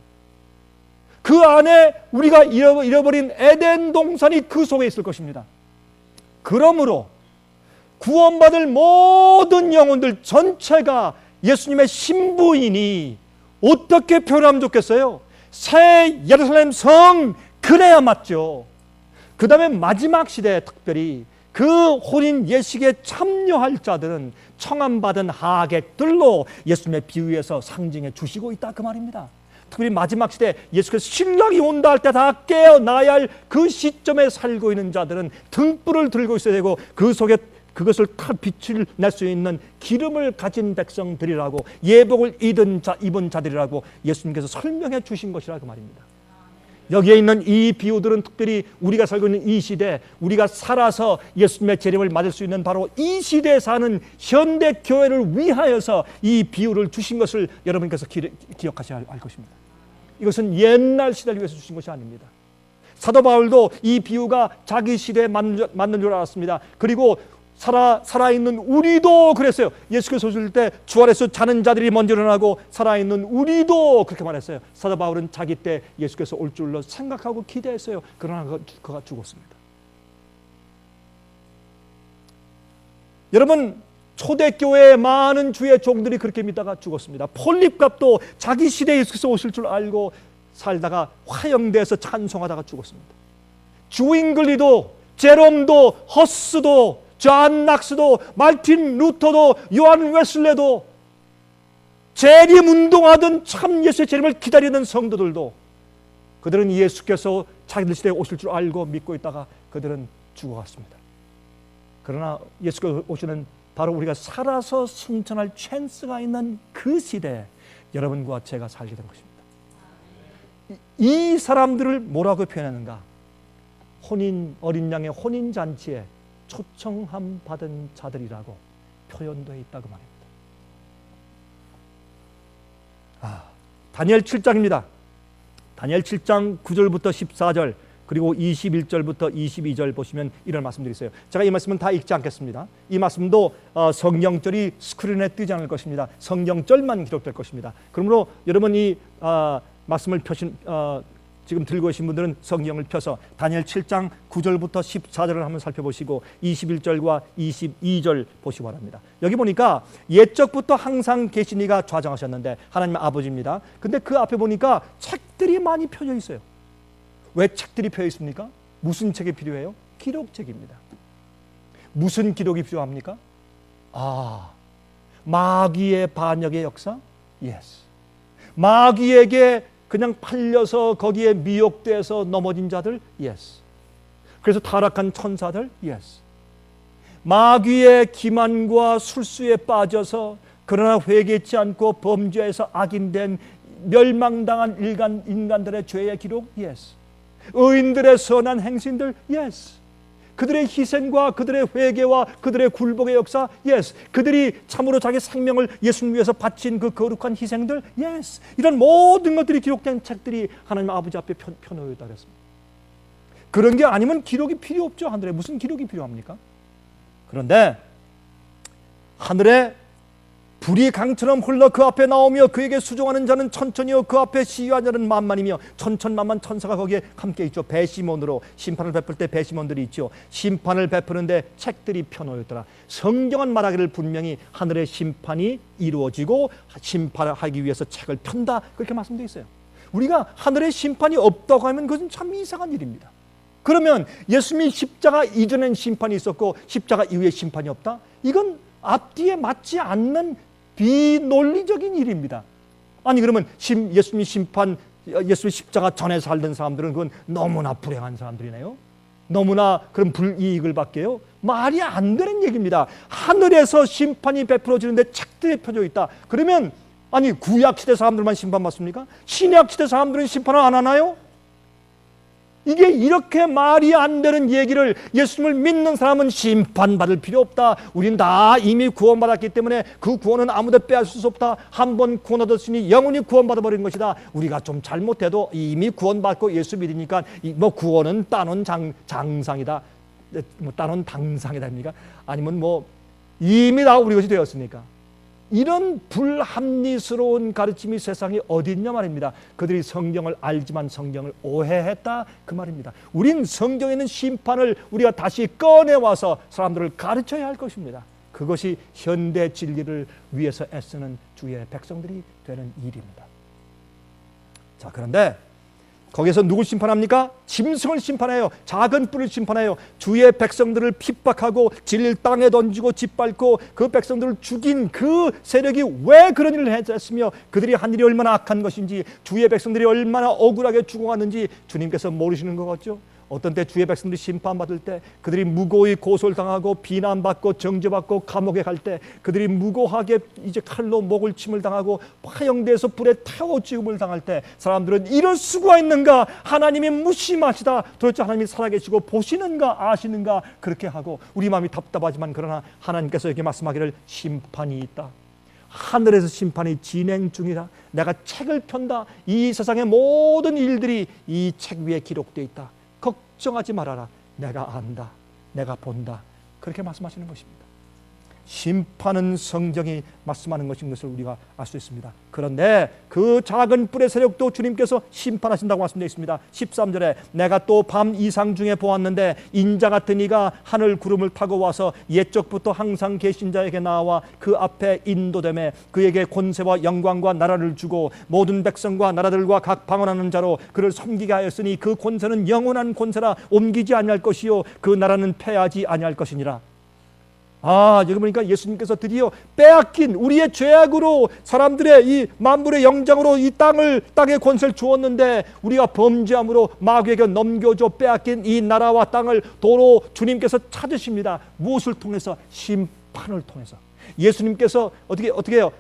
그 안에 우리가 잃어버린 에덴 동산이 그 속에 있을 것입니다. 그러므로 구원받을 모든 영혼들 전체가 예수님의 신부이니 어떻게 표현하면 좋겠어요? 새 예루살렘 성, 그래야 맞죠. 그 다음에 마지막 시대에 특별히 그 혼인 예식에 참여할 자들은 청함받은 하객들로 예수님의 비유에서 상징해 주시고 있다, 그 말입니다. 특별히 마지막 시대 예수께서 신랑이 온다 할 때 다 깨어나야 할 그 시점에 살고 있는 자들은 등불을 들고 있어야 되고 그 속에 그것을 빛을 낼 수 있는 기름을 가진 백성들이라고, 예복을 입은 자들이라고 예수님께서 설명해 주신 것이라, 그 말입니다. 여기에 있는 이 비유들은 특별히 우리가 살고 있는 이 시대, 우리가 살아서 예수님의 재림을 맞을 수 있는 바로 이 시대에 사는 현대 교회를 위하여서 이 비유를 주신 것을 여러분께서 기억하셔야 할 것입니다. 이것은 옛날 시대를 위해서 주신 것이 아닙니다. 사도 바울도 이 비유가 자기 시대에 맞는 줄 알았습니다. 그리고 살아있는 우리도 그랬어요. 예수께서 오실 때 주안에서 자는 자들이 먼저 일어나고 살아있는 우리도 그렇게 말했어요. 사도 바울은 자기 때 예수께서 올 줄로 생각하고 기대했어요. 그러나 그가 죽었습니다. 여러분, 초대교회의 많은 주의 종들이 그렇게 믿다가 죽었습니다. 폴립갑도 자기 시대에 예수께서 오실 줄 알고 살다가 화형대에서 찬송하다가 죽었습니다. 주잉글리도, 제롬도, 허스도, 존 낙스도, 마틴 루터도, 요한 웨슬레도, 재림운동하던 참 예수의 재림을 기다리는 성도들도, 그들은 예수께서 자기들 시대에 오실 줄 알고 믿고 있다가 그들은 죽어갔습니다. 그러나 예수께서 오시는 바로 우리가 살아서 승천할 찬스가 있는 그 시대에 여러분과 제가 살게 된 것입니다. 이 사람들을 뭐라고 표현하는가? 어린 양의 혼인잔치에 초청함 받은 자들이라고 표현되어 있다고 말입니다. 다니엘 7장입니다. 다니엘 7장 9절부터 14절 그리고 21절부터 22절 보시면 이런 말씀들이 있어요. 제가 이 말씀은 다 읽지 않겠습니다. 이 말씀도 성경절이 스크린에 뜨지 않을 것입니다. 성경절만 기록될 것입니다. 그러므로 여러분 이 말씀을 지금 들고 계신 분들은 성경을 펴서 다니엘 7장 9절부터 14절을 한번 살펴보시고 21절과 22절 보시기 바랍니다. 여기 보니까 옛적부터 항상 계신 이가 좌정하셨는데 하나님 아버지입니다. 근데 그 앞에 보니까 책들이 많이 펴져 있어요. 왜 책들이 펴져 있습니까? 무슨 책이 필요해요? 기록책입니다. 무슨 기록이 필요합니까? 마귀의 반역의 역사? Yes. 마귀에게 그냥 팔려서 거기에 미혹돼서 넘어진 자들? Yes. 그래서 타락한 천사들? Yes. 마귀의 기만과 술수에 빠져서 그러나 회개치 않고 범죄에서 악인된 멸망당한 인간들의 죄의 기록? Yes. 의인들의 선한 행신들? Yes. 그들의 희생과 그들의 회개와 그들의 굴복의 역사? Yes. 그들이 참으로 자기 생명을 예수님 위해서 바친 그 거룩한 희생들? Yes. 이런 모든 것들이 기록된 책들이 하나님 아버지 앞에 펴놓여 있다 그랬습니다. 그런 게 아니면 기록이 필요 없죠. 하늘에 무슨 기록이 필요합니까? 그런데 하늘에 불이 강처럼 흘러 그 앞에 나오며 그에게 수종하는 자는 천천히요 그 앞에 시위하는 자는 만만이며 천천만만 천사가 거기에 함께 있죠. 배시몬으로 심판을 베풀 때 배시몬들이 있죠. 심판을 베푸는데 책들이 펴놓였더라. 성경은 말하기를 분명히 하늘의 심판이 이루어지고 심판을 하기 위해서 책을 편다 그렇게 말씀되어 있어요. 우리가 하늘의 심판이 없다고 하면 그것은 참 이상한 일입니다. 그러면 예수님이 십자가 이전엔 심판이 있었고 십자가 이후에 심판이 없다? 이건 앞뒤에 맞지 않는 비논리적인 일입니다. 아니 그러면 예수님이 예수님 십자가 전에 살던 사람들은 그건 너무나 불행한 사람들이네요. 너무나 그런 불이익을 받게요. 말이 안 되는 얘기입니다. 하늘에서 심판이 베풀어지는데 책들이 펴져 있다. 그러면 아니 구약시대 사람들만 심판받습니까? 신약시대 사람들은 심판을 안 하나요? 이게 이렇게 말이 안 되는 얘기를 예수님을 믿는 사람은 심판받을 필요 없다. 우린 다 이미 구원받았기 때문에 그 구원은 아무도 빼앗을 수 없다. 한 번 구원 얻었으니 영원히 구원받아버리는 것이다. 우리가 좀 잘못해도 이미 구원받고 예수 믿으니까 뭐 구원은 따놓은 장상이다. 뭐 따놓은 당상이다입니까? 아니면 뭐 이미 다 우리 것이 되었으니까. 이런 불합리스러운 가르침이 세상에 어디 있냐 말입니다. 그들이 성경을 알지만 성경을 오해했다 그 말입니다. 우린 성경에 있는 심판을 우리가 다시 꺼내와서 사람들을 가르쳐야 할 것입니다. 그것이 현대 진리를 위해서 애쓰는 주의 백성들이 되는 일입니다. 자, 그런데 거기서 누굴 심판합니까? 짐승을 심판해요. 작은 뿔을 심판해요. 주의 백성들을 핍박하고 진릴 땅에 던지고 짓밟고 그 백성들을 죽인 그 세력이 왜 그런 일을 했으며 그들이 한 일이 얼마나 악한 것인지, 주의 백성들이 얼마나 억울하게 죽어갔는지 주님께서 모르시는 것 같죠? 어떤 때 주의 백성들이 심판받을 때, 그들이 무고히 고소를 당하고 비난받고 정죄받고 감옥에 갈 때, 그들이 무고하게 이제 칼로 목을 침을 당하고 화형대에서 불에 태워 죽음을 당할 때, 사람들은 이럴 수가 있는가, 하나님이 무심하시다, 도대체 하나님이 살아계시고 보시는가 아시는가, 그렇게 하고 우리 마음이 답답하지만, 그러나 하나님께서 이렇게 말씀하기를 심판이 있다, 하늘에서 심판이 진행 중이다, 내가 책을 편다, 이 세상의 모든 일들이 이 책 위에 기록되어 있다, 걱정하지 말아라, 내가 안다, 내가 본다, 그렇게 말씀하시는 것입니다. 심판은 성경이 말씀하는 것인 것을 우리가 알 수 있습니다. 그런데 그 작은 뿔의 세력도 주님께서 심판하신다고 말씀되어 있습니다. 13절에 내가 또 밤 이상 중에 보았는데 인자 같은 이가 하늘 구름을 타고 와서 옛적부터 항상 계신 자에게 나와 그 앞에 인도되매 그에게 권세와 영광과 나라를 주고 모든 백성과 나라들과 각 방언하는 자로 그를 섬기게 하였으니 그 권세는 영원한 권세라 옮기지 아니할 것이요 그 나라는 패하지 아니할 것이니라. 여기 보니까 예수님께서 드디어 빼앗긴 우리의 죄악으로 사람들의 이 만물의 영장으로 이 땅의 권세를 주었는데 우리가 범죄함으로 마귀에게 넘겨줘 빼앗긴 이 나라와 땅을 도로 주님께서 찾으십니다. 무엇을 통해서? 심판을 통해서. 예수님께서 어떻게 해요?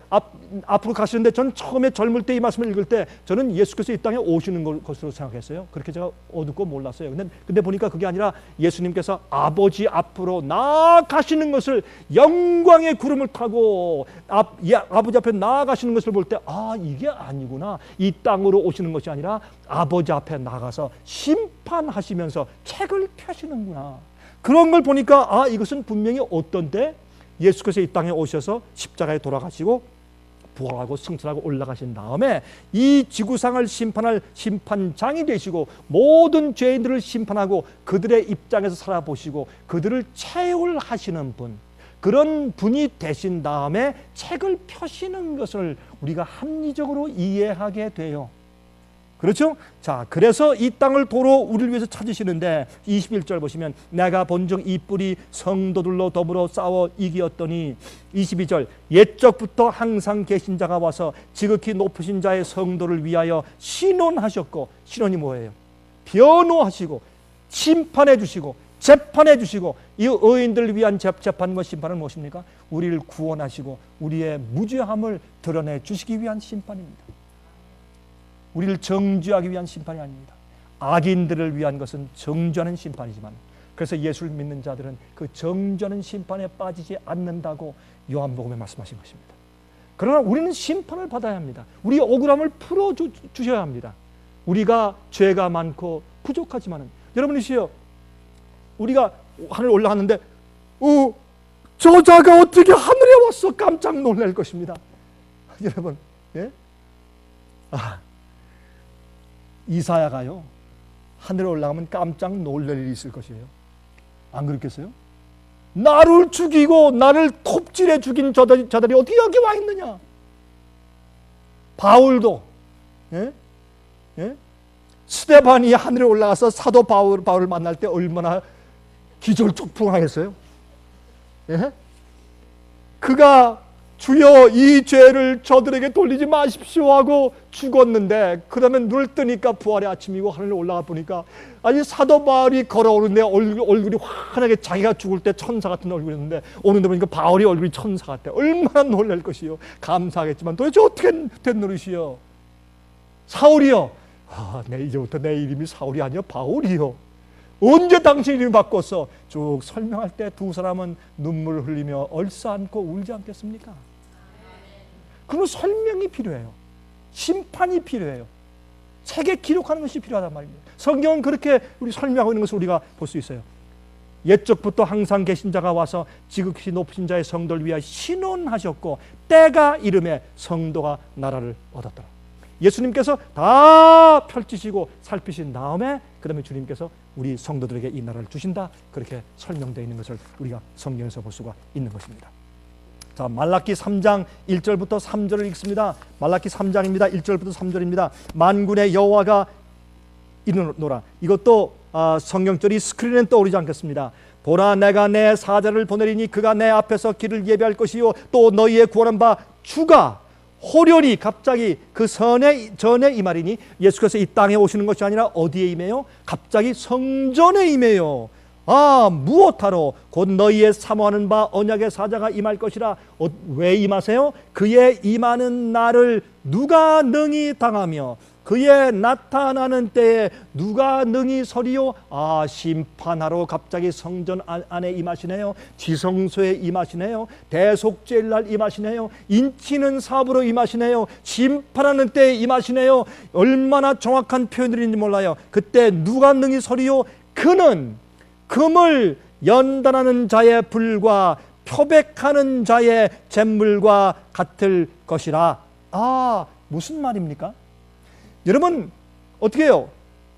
앞으로 가시는데, 전 처음에 젊을 때 이 말씀을 읽을 때 저는 예수께서 이 땅에 오시는 것으로 생각했어요. 그렇게 제가 어둡고 몰랐어요. 근데 보니까 그게 아니라 예수님께서 아버지 앞으로 나아가시는 것을, 영광의 구름을 타고 아버지 앞에 나아가시는 것을 볼 때 이게 아니구나, 이 땅으로 오시는 것이 아니라 아버지 앞에 나가서 심판하시면서 책을 펴시는구나, 그런 걸 보니까 이것은 분명히 어떤 때 예수께서 이 땅에 오셔서 십자가에 돌아가시고 부활하고 승천하고 올라가신 다음에 이 지구상을 심판할 심판장이 되시고 모든 죄인들을 심판하고 그들의 입장에서 살아보시고 그들을 채울하시는 분, 그런 분이 되신 다음에 책을 펴시는 것을 우리가 합리적으로 이해하게 돼요. 그렇죠? 자, 그래서 이 땅을 도로 우리를 위해서 찾으시는데 21절 보시면 내가 본즉 이 뿔이 성도들로 더불어 싸워 이기었더니, 22절 옛적부터 항상 계신 자가 와서 지극히 높으신 자의 성도를 위하여 신원하셨고, 신원이 뭐예요? 변호하시고 심판해 주시고 재판해 주시고, 이 의인들을 위한 재판과 심판은 무엇입니까? 우리를 구원하시고 우리의 무죄함을 드러내 주시기 위한 심판입니다. 우리를 정죄하기 위한 심판이 아닙니다. 악인들을 위한 것은 정죄하는 심판이지만, 그래서 예수를 믿는 자들은 그 정죄하는 심판에 빠지지 않는다고 요한복음에 말씀하신 것입니다. 그러나 우리는 심판을 받아야 합니다. 우리의 억울함을 풀어주셔야 합니다. 우리가 죄가 많고 부족하지만은, 여러분이시여, 우리가 하늘 올라갔는데 저 자가 어떻게 하늘에 왔어? 깜짝 놀랄 것입니다. 여러분, 예? 이사야가요, 하늘에 올라가면 깜짝 놀랄 일이 있을 것이에요. 안 그렇겠어요? 나를 죽이고 나를 톱질해 죽인 저들이 어떻게 여기 와 있느냐? 바울도, 스데반이 하늘에 올라가서 사도 바울을 만날 때 얼마나 기절초풍하겠어요? 그가 주여 이 죄를 저들에게 돌리지 마십시오 하고 죽었는데, 그 다음에 눈을 뜨니까 부활의 아침이고 하늘에 올라가 보니까 사도 바울이 걸어오는데 얼굴이 환하게, 자기가 죽을 때 천사 같은 얼굴이었는데 오는데 보니까 바울이 얼굴이 천사 같아. 얼마나 놀랄 것이요. 감사하겠지만 도대체 어떻게 된 노릇이요? 사울이요, 이제부터 내 이름이 사울이 아니요 바울이요. 언제 당신 이름이 바꿨어? 쭉 설명할 때 두 사람은 눈물을 흘리며 얼싸안고 울지 않겠습니까? 그런 설명이 필요해요. 심판이 필요해요. 책에 기록하는 것이 필요하단 말입니다. 성경은 그렇게 우리 설명하고 있는 것을 우리가 볼 수 있어요. 옛적부터 항상 계신 자가 와서 지극히 높으신 자의 성도를 위하여 신원하셨고 때가 이름에 성도가 나라를 얻었더라. 예수님께서 다 펼치시고 살피신 다음에 그 다음에 주님께서 우리 성도들에게 이 나라를 주신다, 그렇게 설명되어 있는 것을 우리가 성경에서 볼 수가 있는 것입니다. 자, 말라기 3장 1절부터 3절을 읽습니다. 말라기 3장입니다. 1절부터 3절입니다. 만군의 여호와가 이르노라. 이것도 성경절이 스크린에 떠오르지 않겠습니다. 보라, 내가 내 사자를 보내리니 그가 내 앞에서 길을 예비할 것이요 또 너희의 구원한 바 주가 호련히 갑자기 그 전에 임하리니, 예수께서 이 땅에 오시는 것이 아니라 어디에 임해요? 갑자기 성전에 임해요. 무엇하러? 곧 너희의 사모하는 바 언약의 사자가 임할 것이라. 왜 임하세요? 그의 임하는 날을 누가 능히 당하며 그의 나타나는 때에 누가 능히 서리요? 심판하러 갑자기 성전 안에 임하시네요. 지성소에 임하시네요. 대속죄일 날 임하시네요. 인치는 사업으로 임하시네요. 심판하는 때에 임하시네요. 얼마나 정확한 표현들인지 몰라요. 그때 누가 능히 서리요? 그는 금을 연단하는 자의 불과 표백하는 자의 잿물과 같을 것이라. 무슨 말입니까? 여러분, 어떻게 해요?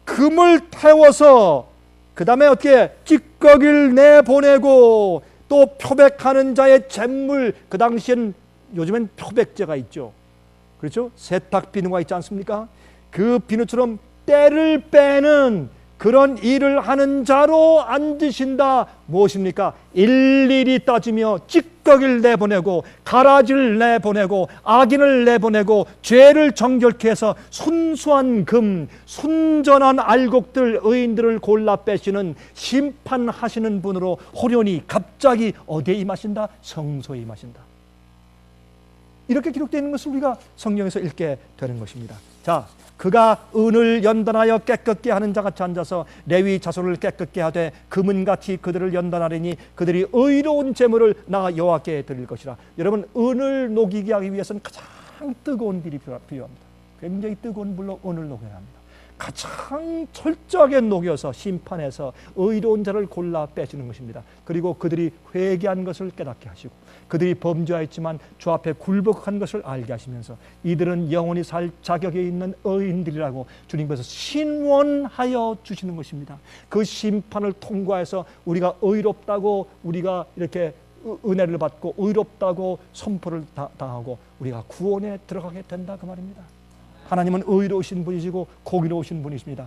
금을 태워서 그 다음에 어떻게 찌꺼기를 내보내고 또 표백하는 자의 잿물, 그 당시엔 요즘엔 표백제가 있죠. 그렇죠? 세탁 비누가 있지 않습니까? 그 비누처럼 때를 빼는 그런 일을 하는 자로 앉으신다. 무엇입니까? 일일이 따지며 찌꺼기를 내보내고 가라지를 내보내고 악인을 내보내고 죄를 정결케 해서 순수한 금, 순전한 알곡들, 의인들을 골라 빼시는 심판하시는 분으로 호련히 갑자기 어디에 임하신다? 성소에 임하신다. 이렇게 기록되어 있는 것을 우리가 성경에서 읽게 되는 것입니다. 자, 그가 은을 연단하여 깨끗게 하는 자같이 앉아서 레위 자손을 깨끗게 하되 금은같이 그들을 연단하리니 그들이 의로운 제물을 나 여호와께 드릴 것이라. 여러분, 은을 녹이게 하기 위해서는 가장 뜨거운 불이 필요합니다. 굉장히 뜨거운 불로 은을 녹여야 합니다. 가장 철저하게 녹여서 심판해서 의로운 자를 골라 빼주는 것입니다. 그리고 그들이 회개한 것을 깨닫게 하시고 그들이 범죄하였지만 주 앞에 굴복한 것을 알게 하시면서 이들은 영원히 살 자격에 있는 의인들이라고 주님께서 신원하여 주시는 것입니다. 그 심판을 통과해서 우리가 의롭다고, 우리가 이렇게 은혜를 받고 의롭다고 선포를 당하고 우리가 구원에 들어가게 된다, 그 말입니다. 하나님은 의로우신 분이시고 공의로우신 분이십니다.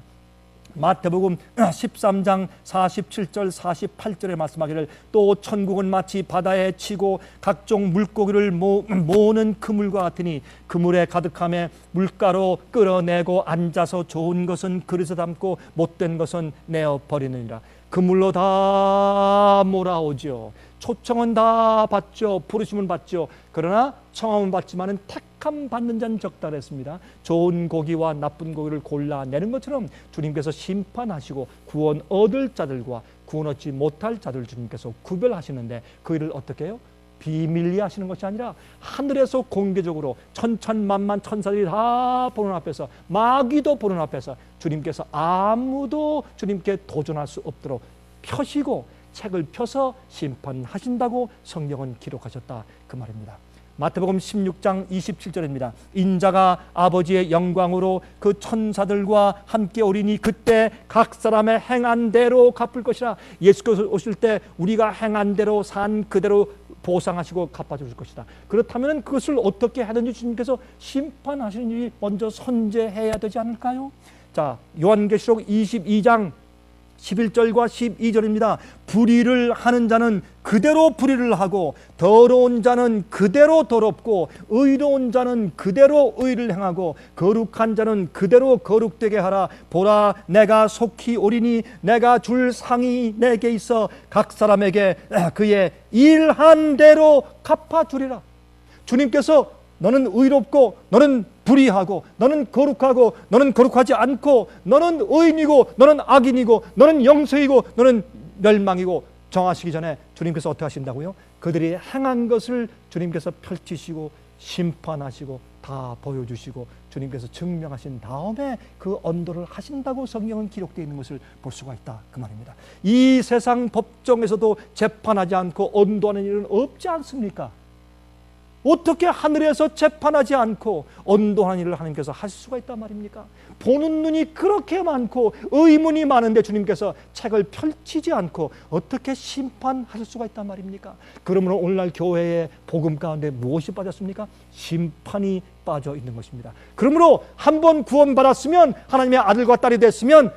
마태복음 13장 47절 48절에 말씀하기를 또 천국은 마치 바다에 치고 각종 물고기를 모으는 그물과 같으니 그물에 가득함에 물가로 끌어내고 앉아서 좋은 것은 그릇에 담고 못된 것은 내어버리느니라. 그물로 다 몰아오죠. 초청은 다 받죠. 부르심은 받죠. 그러나 청함은 받지만은 택함 받는 자는 적다 그랬습니다. 좋은 고기와 나쁜 고기를 골라내는 것처럼 주님께서 심판하시고 구원 얻을 자들과 구원 얻지 못할 자들 주님께서 구별하시는데 그 일을 어떻게 해요? 비밀리 하시는 것이 아니라 하늘에서 공개적으로 천천만만 천사들이 다 보는 앞에서, 마귀도 보는 앞에서 주님께서 아무도 주님께 도전할 수 없도록 펴시고 책을 펴서 심판하신다고 성경은 기록하셨다, 그 말입니다. 마태복음 16장 27절입니다. 인자가 아버지의 영광으로 그 천사들과 함께 오리니 그때 각 사람의 행한 대로 갚을 것이라. 예수께서 오실 때 우리가 행한 대로 산 그대로 보상하시고 갚아주실 것이다. 그렇다면 그것을 어떻게 하든지 주님께서 심판하시는 일이 먼저 선제해야 되지 않을까요? 자, 요한계시록 22장 11절과 12절입니다. 불의를 하는 자는 그대로 불의를 하고 더러운 자는 그대로 더럽고 의로운 자는 그대로 의를 행하고 거룩한 자는 그대로 거룩되게 하라. 보라, 내가 속히 오리니 내가 줄 상이 내게 있어 각 사람에게 그의 일한 대로 갚아주리라. 주님께서 너는 의롭고 너는 불의하고 너는 거룩하고 너는 거룩하지 않고 너는 의인이고 너는 악인이고 너는 영생이고 너는 멸망이고 정하시기 전에 주님께서 어떻게 하신다고요? 그들이 행한 것을 주님께서 펼치시고 심판하시고 다 보여주시고 주님께서 증명하신 다음에 그 언도를 하신다고 성경은 기록되어 있는 것을 볼 수가 있다, 그 말입니다. 이 세상 법정에서도 재판하지 않고 언도하는 일은 없지 않습니까? 어떻게 하늘에서 재판하지 않고 언도하는 일을 하나님께서 하실 수가 있단 말입니까? 보는 눈이 그렇게 많고 의문이 많은데 주님께서 책을 펼치지 않고 어떻게 심판하실 수가 있단 말입니까? 그러므로 오늘날 교회의 복음 가운데 무엇이 빠졌습니까? 심판이 빠져 있는 것입니다. 그러므로 한번 구원받았으면, 하나님의 아들과 딸이 됐으면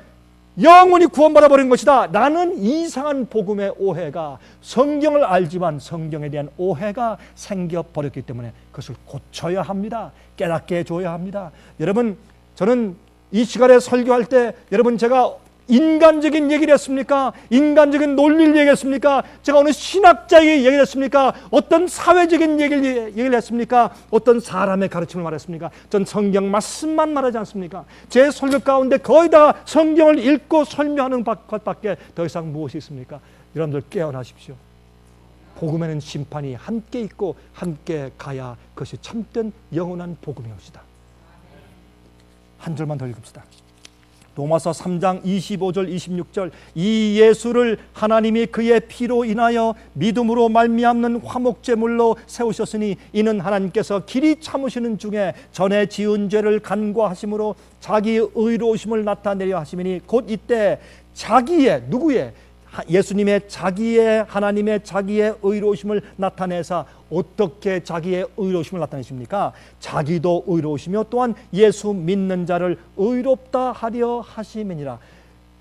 영원히 구원받아 버린 것이다. 나는 이상한 복음의 오해가, 성경을 알지만 성경에 대한 오해가 생겨버렸기 때문에 그것을 고쳐야 합니다. 깨닫게 해줘야 합니다. 여러분, 저는 이 시간에 설교할 때 여러분, 제가 인간적인 얘기를 했습니까? 인간적인 논리를 얘기했습니까? 제가 어느 신학자의 얘기를 했습니까? 어떤 사회적인 얘기를 했습니까? 어떤 사람의 가르침을 말했습니까? 전 성경 말씀만 말하지 않습니까? 제 설교 가운데 거의 다 성경을 읽고 설명하는 것밖에 더 이상 무엇이 있습니까? 여러분들 깨어나십시오. 복음에는 심판이 함께 있고 함께 가야 그것이 참된 영원한 복음이옵시다. 한 절만 더 읽읍시다. 로마서 3장 25절 26절, 이 예수를 하나님이 그의 피로 인하여 믿음으로 말미암는 화목제물로 세우셨으니 이는 하나님께서 길이 참으시는 중에 전에 지은 죄를 간과하심으로 자기의 의로우심을 나타내려 하심이니 곧 이때 자기의, 누구의? 예수님의 자기의, 하나님의 자기의 의로우심을 나타내사 어떻게 자기의 의로우심을 나타내십니까? 자기도 의로우시며 또한 예수 믿는 자를 의롭다 하려 하심이니라.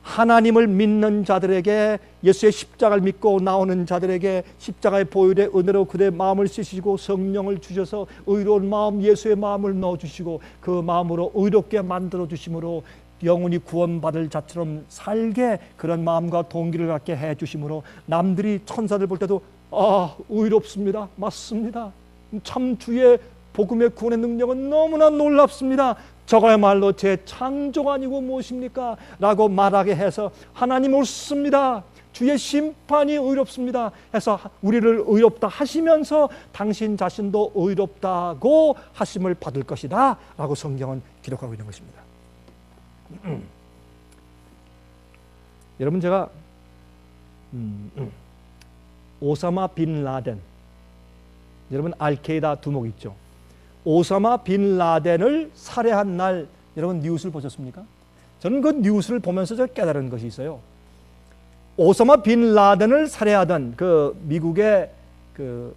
하나님을 믿는 자들에게, 예수의 십자가를 믿고 나오는 자들에게 십자가의 보혈의 은혜로 그들의 마음을 씻으시고 성령을 주셔서 의로운 마음, 예수의 마음을 넣어주시고 그 마음으로 의롭게 만들어주심으로 영원히 구원받을 자처럼 살게 그런 마음과 동기를 갖게 해주심으로 남들이 천사들 볼 때도 의롭습니다, 맞습니다, 참 주의 복음의 구원의 능력은 너무나 놀랍습니다, 저거야말로 제 창조가 아니고 무엇입니까? 라고 말하게 해서 하나님 옳습니다, 주의 심판이 의롭습니다 해서 우리를 의롭다 하시면서 당신 자신도 의롭다고 하심을 받을 것이다 라고 성경은 기록하고 있는 것입니다. 여러분, 제가 오사마 빈 라덴, 여러분 알케이다 두목 있죠? 오사마 빈 라덴을 살해한 날 여러분 뉴스를 보셨습니까? 저는 그 뉴스를 보면서 제가 깨달은 것이 있어요. 오사마 빈 라덴을 살해하던 그 미국의 그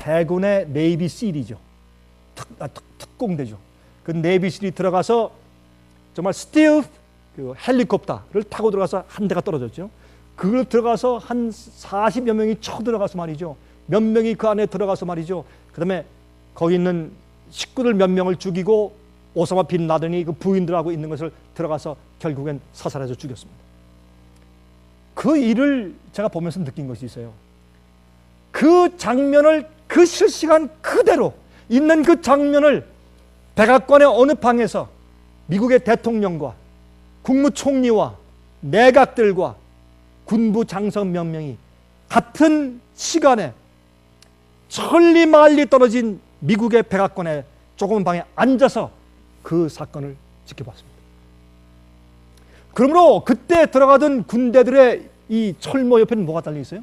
해군의 네이비 실이죠. 특공대죠. 그 네이비 실이 들어가서 정말 스틸 헬리콥터를 타고 들어가서 한 대가 떨어졌죠. 그걸 들어가서 한 40여 명이 쳐들어가서 말이죠. 몇 명이 그 안에 들어가서 말이죠. 그 다음에 거기 있는 식구들 몇 명을 죽이고 오사마 빈 라덴이 그 부인들하고 있는 것을 들어가서 결국엔 사살해서 죽였습니다. 그 일을 제가 보면서 느낀 것이 있어요. 그 장면을, 그 실시간 그대로 있는 그 장면을 백악관의 어느 방에서 미국의 대통령과 국무총리와 내각들과 군부 장성 몇 명이 같은 시간에 천리만리 떨어진 미국의 백악관의 조그만 방에 앉아서 그 사건을 지켜봤습니다. 그러므로 그때 들어가던 군대들의 이 철모 옆에는 뭐가 달려 있어요?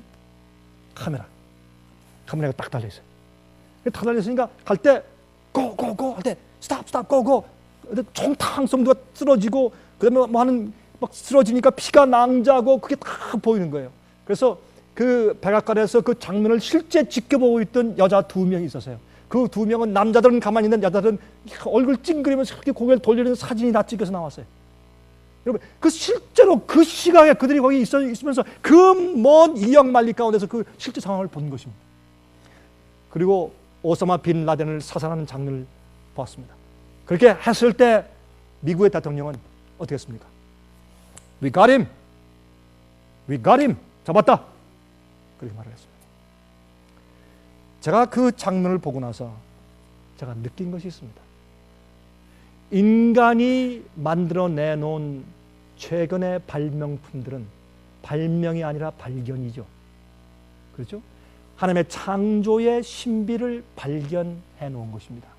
카메라가 딱 달려 있어요. 딱 달려 있으니까 갈 때 고고고 할 때 스탑 고고, 총탕 쏘면 누가 쓰러지고 그다음에 뭐 하는 막 쓰러지니까 피가 낭자고 그게 다 보이는 거예요. 그래서 그 백악관에서 그 장면을 실제 지켜보고 있던 여자 2명이 있었어요. 그 2명은 남자들은 가만히 있는, 여자들은 얼굴 찡그리면서 그렇게 고개를 돌리는 사진이 다 찍혀서 나왔어요. 여러분, 그 실제로 그 시각에 그들이 거기 있으면서 그 먼 이역만리 가운데서 그 실제 상황을 본 것입니다. 그리고 오사마 빈 라덴을 사살하는 장면을 보았습니다. 그렇게 했을 때 미국의 대통령은 어떻게 했습니까? We got him. 잡았다. 그렇게 말을 했습니다. 제가 그 장면을 보고 나서 제가 느낀 것이 있습니다. 인간이 만들어내놓은 최근의 발명품들은 발명이 아니라 발견이죠. 그렇죠? 하나님의 창조의 신비를 발견해 놓은 것입니다.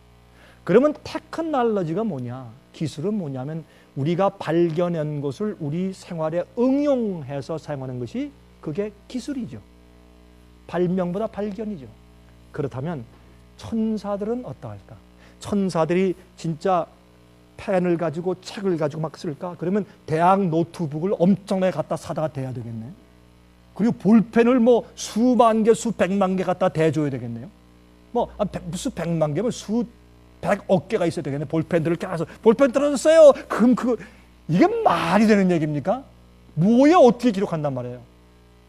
그러면 테크놀로지가 뭐냐? 기술은 뭐냐면 우리가 발견한 것을 우리 생활에 응용해서 사용하는 것이 그게 기술이죠. 발명보다 발견이죠. 그렇다면 천사들은 어떠할까? 천사들이 진짜 펜을 가지고 책을 가지고 막 쓸까? 그러면 대학 노트북을 엄청나게 갖다 사다가 대야 되겠네. 그리고 볼펜을 뭐 수만 개, 수백만 개 갖다 대줘야 되겠네요. 뭐 수백만 개면 수백억 개가 있어야 되겠네. 볼펜들을 계속 볼펜 떨어졌어요. 그럼 이게 말이 되는 얘기입니까? 뭐에 어떻게 기록한단 말이에요?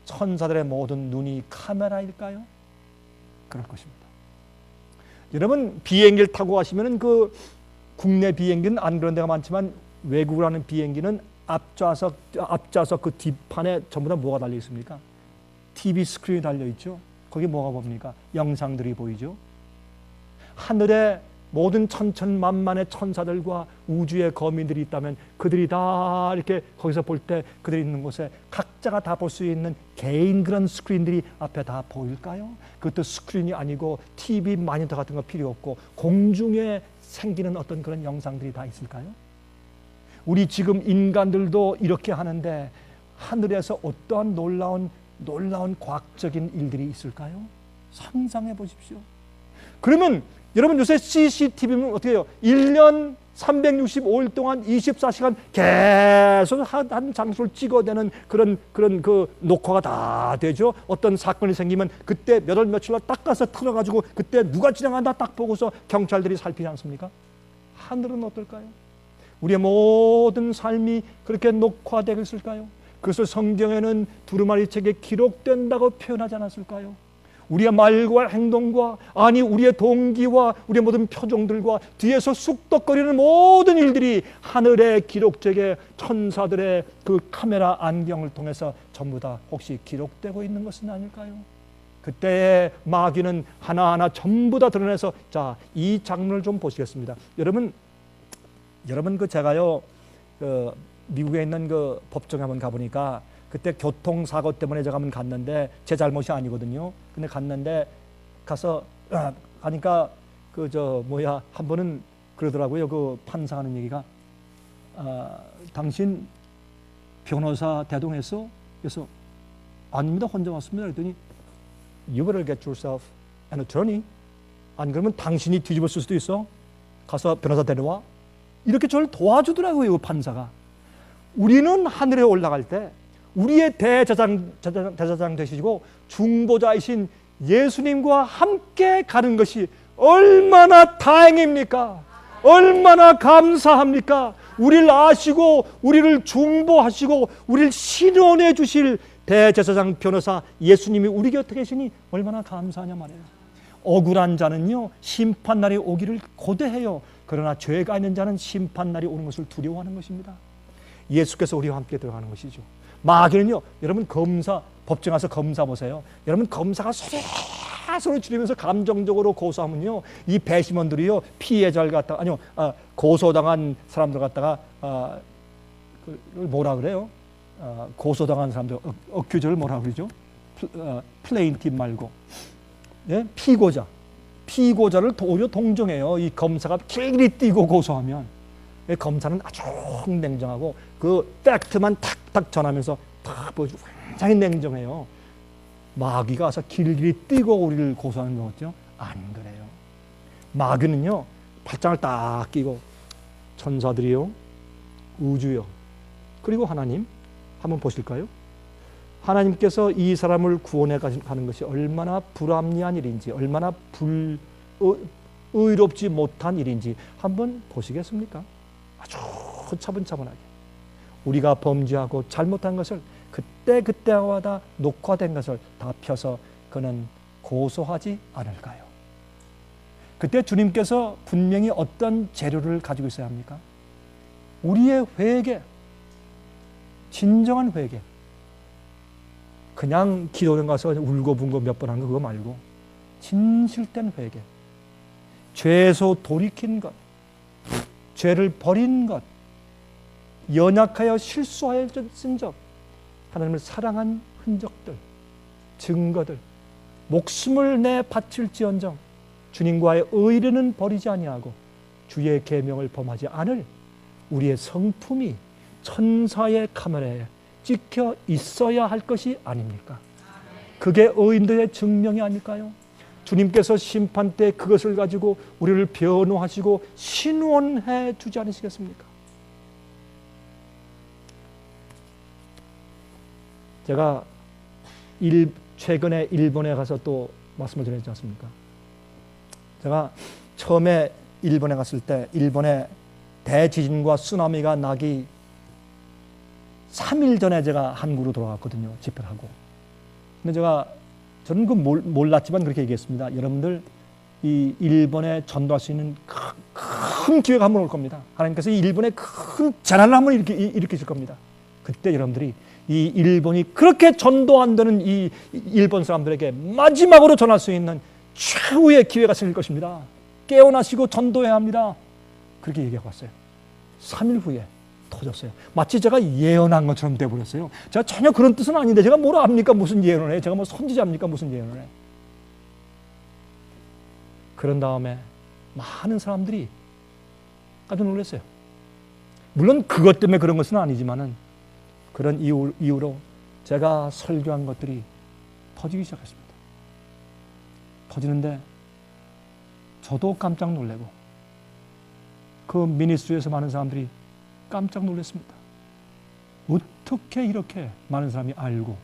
천사들의 모든 눈이 카메라일까요? 그럴 것입니다. 여러분 비행기를 타고 가시면은 국내 비행기는 안 그런 데가 많지만 외국을 하는 비행기는 앞좌석 그 뒷판에 전부 다 뭐가 달려 있습니까? TV 스크린이 달려 있죠. 거기 뭐가 봅니까? 영상들이 보이죠. 하늘에 모든 천천만만의 천사들과 우주의 거민들이 있다면 그들이 다 이렇게 거기서 볼 때 그들이 있는 곳에 각자가 다 볼 수 있는 개인 그런 스크린들이 앞에 다 보일까요? 그것도 스크린이 아니고 TV 모니터 같은 거 필요 없고 공중에 생기는 어떤 그런 영상들이 다 있을까요? 우리 지금 인간들도 이렇게 하는데 하늘에서 어떠한 놀라운 과학적인 일들이 있을까요? 상상해 보십시오. 그러면 여러분 요새 CCTV는 어떻게 해요? 1년 365일 동안 24시간 계속 한 장소를 찍어대는 그런 녹화가 다 되죠. 어떤 사건이 생기면 그때 몇 월 며칠 날 딱 가서 틀어가지고 그때 누가 지나간다 딱 보고서 경찰들이 살피지 않습니까? 하늘은 어떨까요? 우리의 모든 삶이 그렇게 녹화되고 있을까요? 그것을 성경에는 두루마리 책에 기록된다고 표현하지 않았을까요? 우리의 말과 행동과 아니 우리의 동기와 우리의 모든 표정들과 뒤에서 쑥덕거리는 모든 일들이 하늘에 기록되게 천사들의 그 카메라 안경을 통해서 전부 다 혹시 기록되고 있는 것은 아닐까요? 그때의 마귀는 하나하나 전부 다 드러내서 자, 이 장면을 좀 보시겠습니다. 여러분 제가요 미국에 있는 그 법정에 한번 가보니까 그때 교통사고 때문에 제가 한번 갔는데 제 잘못이 아니거든요. 근데 가서 가니까 한 번은 그러더라고요. 그 판사하는 얘기가 당신 변호사 대동했어? 그래서 아닙니다. 혼자 왔습니다. 그랬더니 You better get yourself an attorney. 안 그러면 당신이 뒤집었을 수도 있어. 가서 변호사 데려와. 이렇게 저를 도와주더라고요. 그 판사가. 우리는 하늘에 올라갈 때 우리의 대제사장 되시고 중보자이신 예수님과 함께 가는 것이 얼마나 다행입니까? 얼마나 감사합니까? 우리를 아시고 우리를 중보하시고 우리를 신원해 주실 대제사장 변호사 예수님이 우리 곁에 계시니 얼마나 감사하냐 말이에요. 억울한 자는요 심판날이 오기를 고대해요. 그러나 죄가 있는 자는 심판날이 오는 것을 두려워하는 것입니다. 예수께서 우리와 함께 들어가는 것이죠. 마귀는요, 여러분 법정 가서 검사 보세요. 여러분 검사가 소리 지르면서 감정적으로 고소하면요, 이 배심원들이요 피해자를 갖다가 고소당한 사람들 갖다가 뭐라 그래요? 고소당한 사람들 어큐저를 뭐라 그러죠? 플레인팁 말고 피고자를 오히려 동정해요. 이 검사가 길이 뛰고 고소하면 검사는 아주 냉정하고 그 팩트만 탁탁 전하면서 탁 보여주고 굉장히 냉정해요. 마귀가 와서 길길이 뛰고 우리를 고소하는 거 같죠? 안 그래요. 마귀는요 팔짱을 딱 끼고 천사들이요, 우주요, 그리고 하나님 한번 보실까요? 하나님께서 이 사람을 구원해 가는 것이 얼마나 불합리한 일인지, 얼마나 의롭지 못한 일인지 한번 보시겠습니까? 아주 차분차분하게 우리가 범죄하고 잘못한 것을 그때마다 녹화된 것을 다 펴서 그는 고소하지 않을까요? 그때 주님께서 분명히 어떤 재료를 가지고 있어야 합니까? 우리의 회개, 진정한 회개. 그냥 기도원 가서 울고분고 몇 번 한 거 그거 말고 진실된 회개, 죄에서 돌이킨 것, 죄를 버린 것, 연약하여 실수하여 쓴 적, 하나님을 사랑한 흔적들, 증거들, 목숨을 내 바칠지언정 주님과의 의리는 버리지 아니하고 주의 계명을 범하지 않을 우리의 성품이 천사의 카메라에 찍혀 있어야 할 것이 아닙니까? 그게 의인들의 증명이 아닐까요? 주님께서 심판 때 그것을 가지고 우리를 변호하시고 신원해 주지 않으시겠습니까? 제가 최근에 일본에 가서 또 말씀을 드렸지 않습니까? 제가 처음에 일본에 갔을 때 일본에 대지진과 쓰나미가 나기 3일 전에 제가 한국으로 돌아갔거든요. 집회를 하고. 근데 저는 몰랐지만 그렇게 얘기했습니다. 여러분들 이 일본에 전도할 수 있는 큰 기회가 한 번 올 겁니다. 하나님께서 이 일본에 큰 재난을 한번 일으키실 겁니다. 그때 여러분들이 이 일본이 그렇게 전도 안 되는 이 일본 사람들에게 마지막으로 전할 수 있는 최후의 기회가 생길 것입니다. 깨어나시고 전도해야 합니다. 그렇게 얘기하고 왔어요. 3일 후에 터졌어요. 마치 제가 예언한 것처럼 돼버렸어요. 제가 전혀 그런 뜻은 아닌데 제가 뭘 압니까? 무슨 예언을 해? 제가 뭐 선지자입니까? 무슨 예언을 해? 그런 다음에 많은 사람들이 깜짝 놀랐어요. 물론 그것 때문에 그런 것은 아니지만은 그런 이유로 제가 설교한 것들이 터지기 시작했습니다. 터지는데 저도 깜짝 놀래고 그 미니스트리에서 많은 사람들이 깜짝 놀랐습니다. 어떻게 이렇게 많은 사람이 알고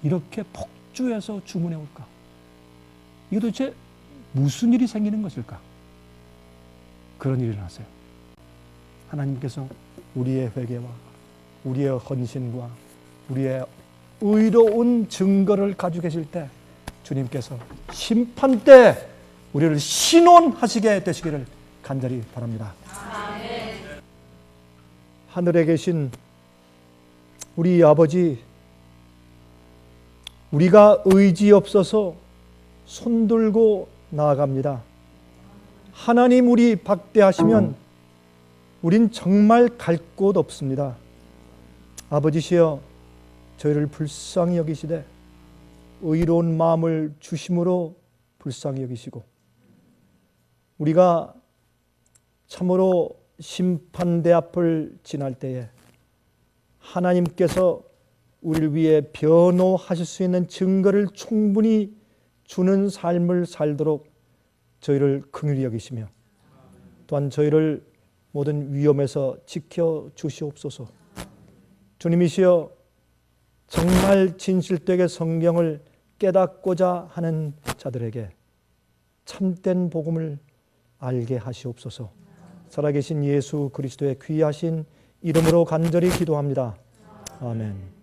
이렇게 폭주해서 주문해 올까? 이게 도대체 무슨 일이 생기는 것일까? 그런 일이 일어났어요. 하나님께서 우리의 회개와 우리의 헌신과 우리의 의로운 증거를 가지고 계실 때 주님께서 심판 때 우리를 신원하시게 되시기를 간절히 바랍니다. 하늘에 계신 우리 아버지, 우리가 의지 없어서 손들고 나아갑니다. 하나님 우리 박대하시면 우린 정말 갈 곳 없습니다. 아버지시여 저희를 불쌍히 여기시되 의로운 마음을 주심으로 불쌍히 여기시고 우리가 참으로 심판대 앞을 지날 때에 하나님께서 우리를 위해 변호하실 수 있는 증거를 충분히 주는 삶을 살도록 저희를 긍휼히 여기시며 또한 저희를 모든 위험에서 지켜 주시옵소서. 주님이시여 정말 진실되게 성경을 깨닫고자 하는 자들에게 참된 복음을 알게 하시옵소서. 살아계신 예수 그리스도의 귀하신 이름으로 간절히 기도합니다. 아멘.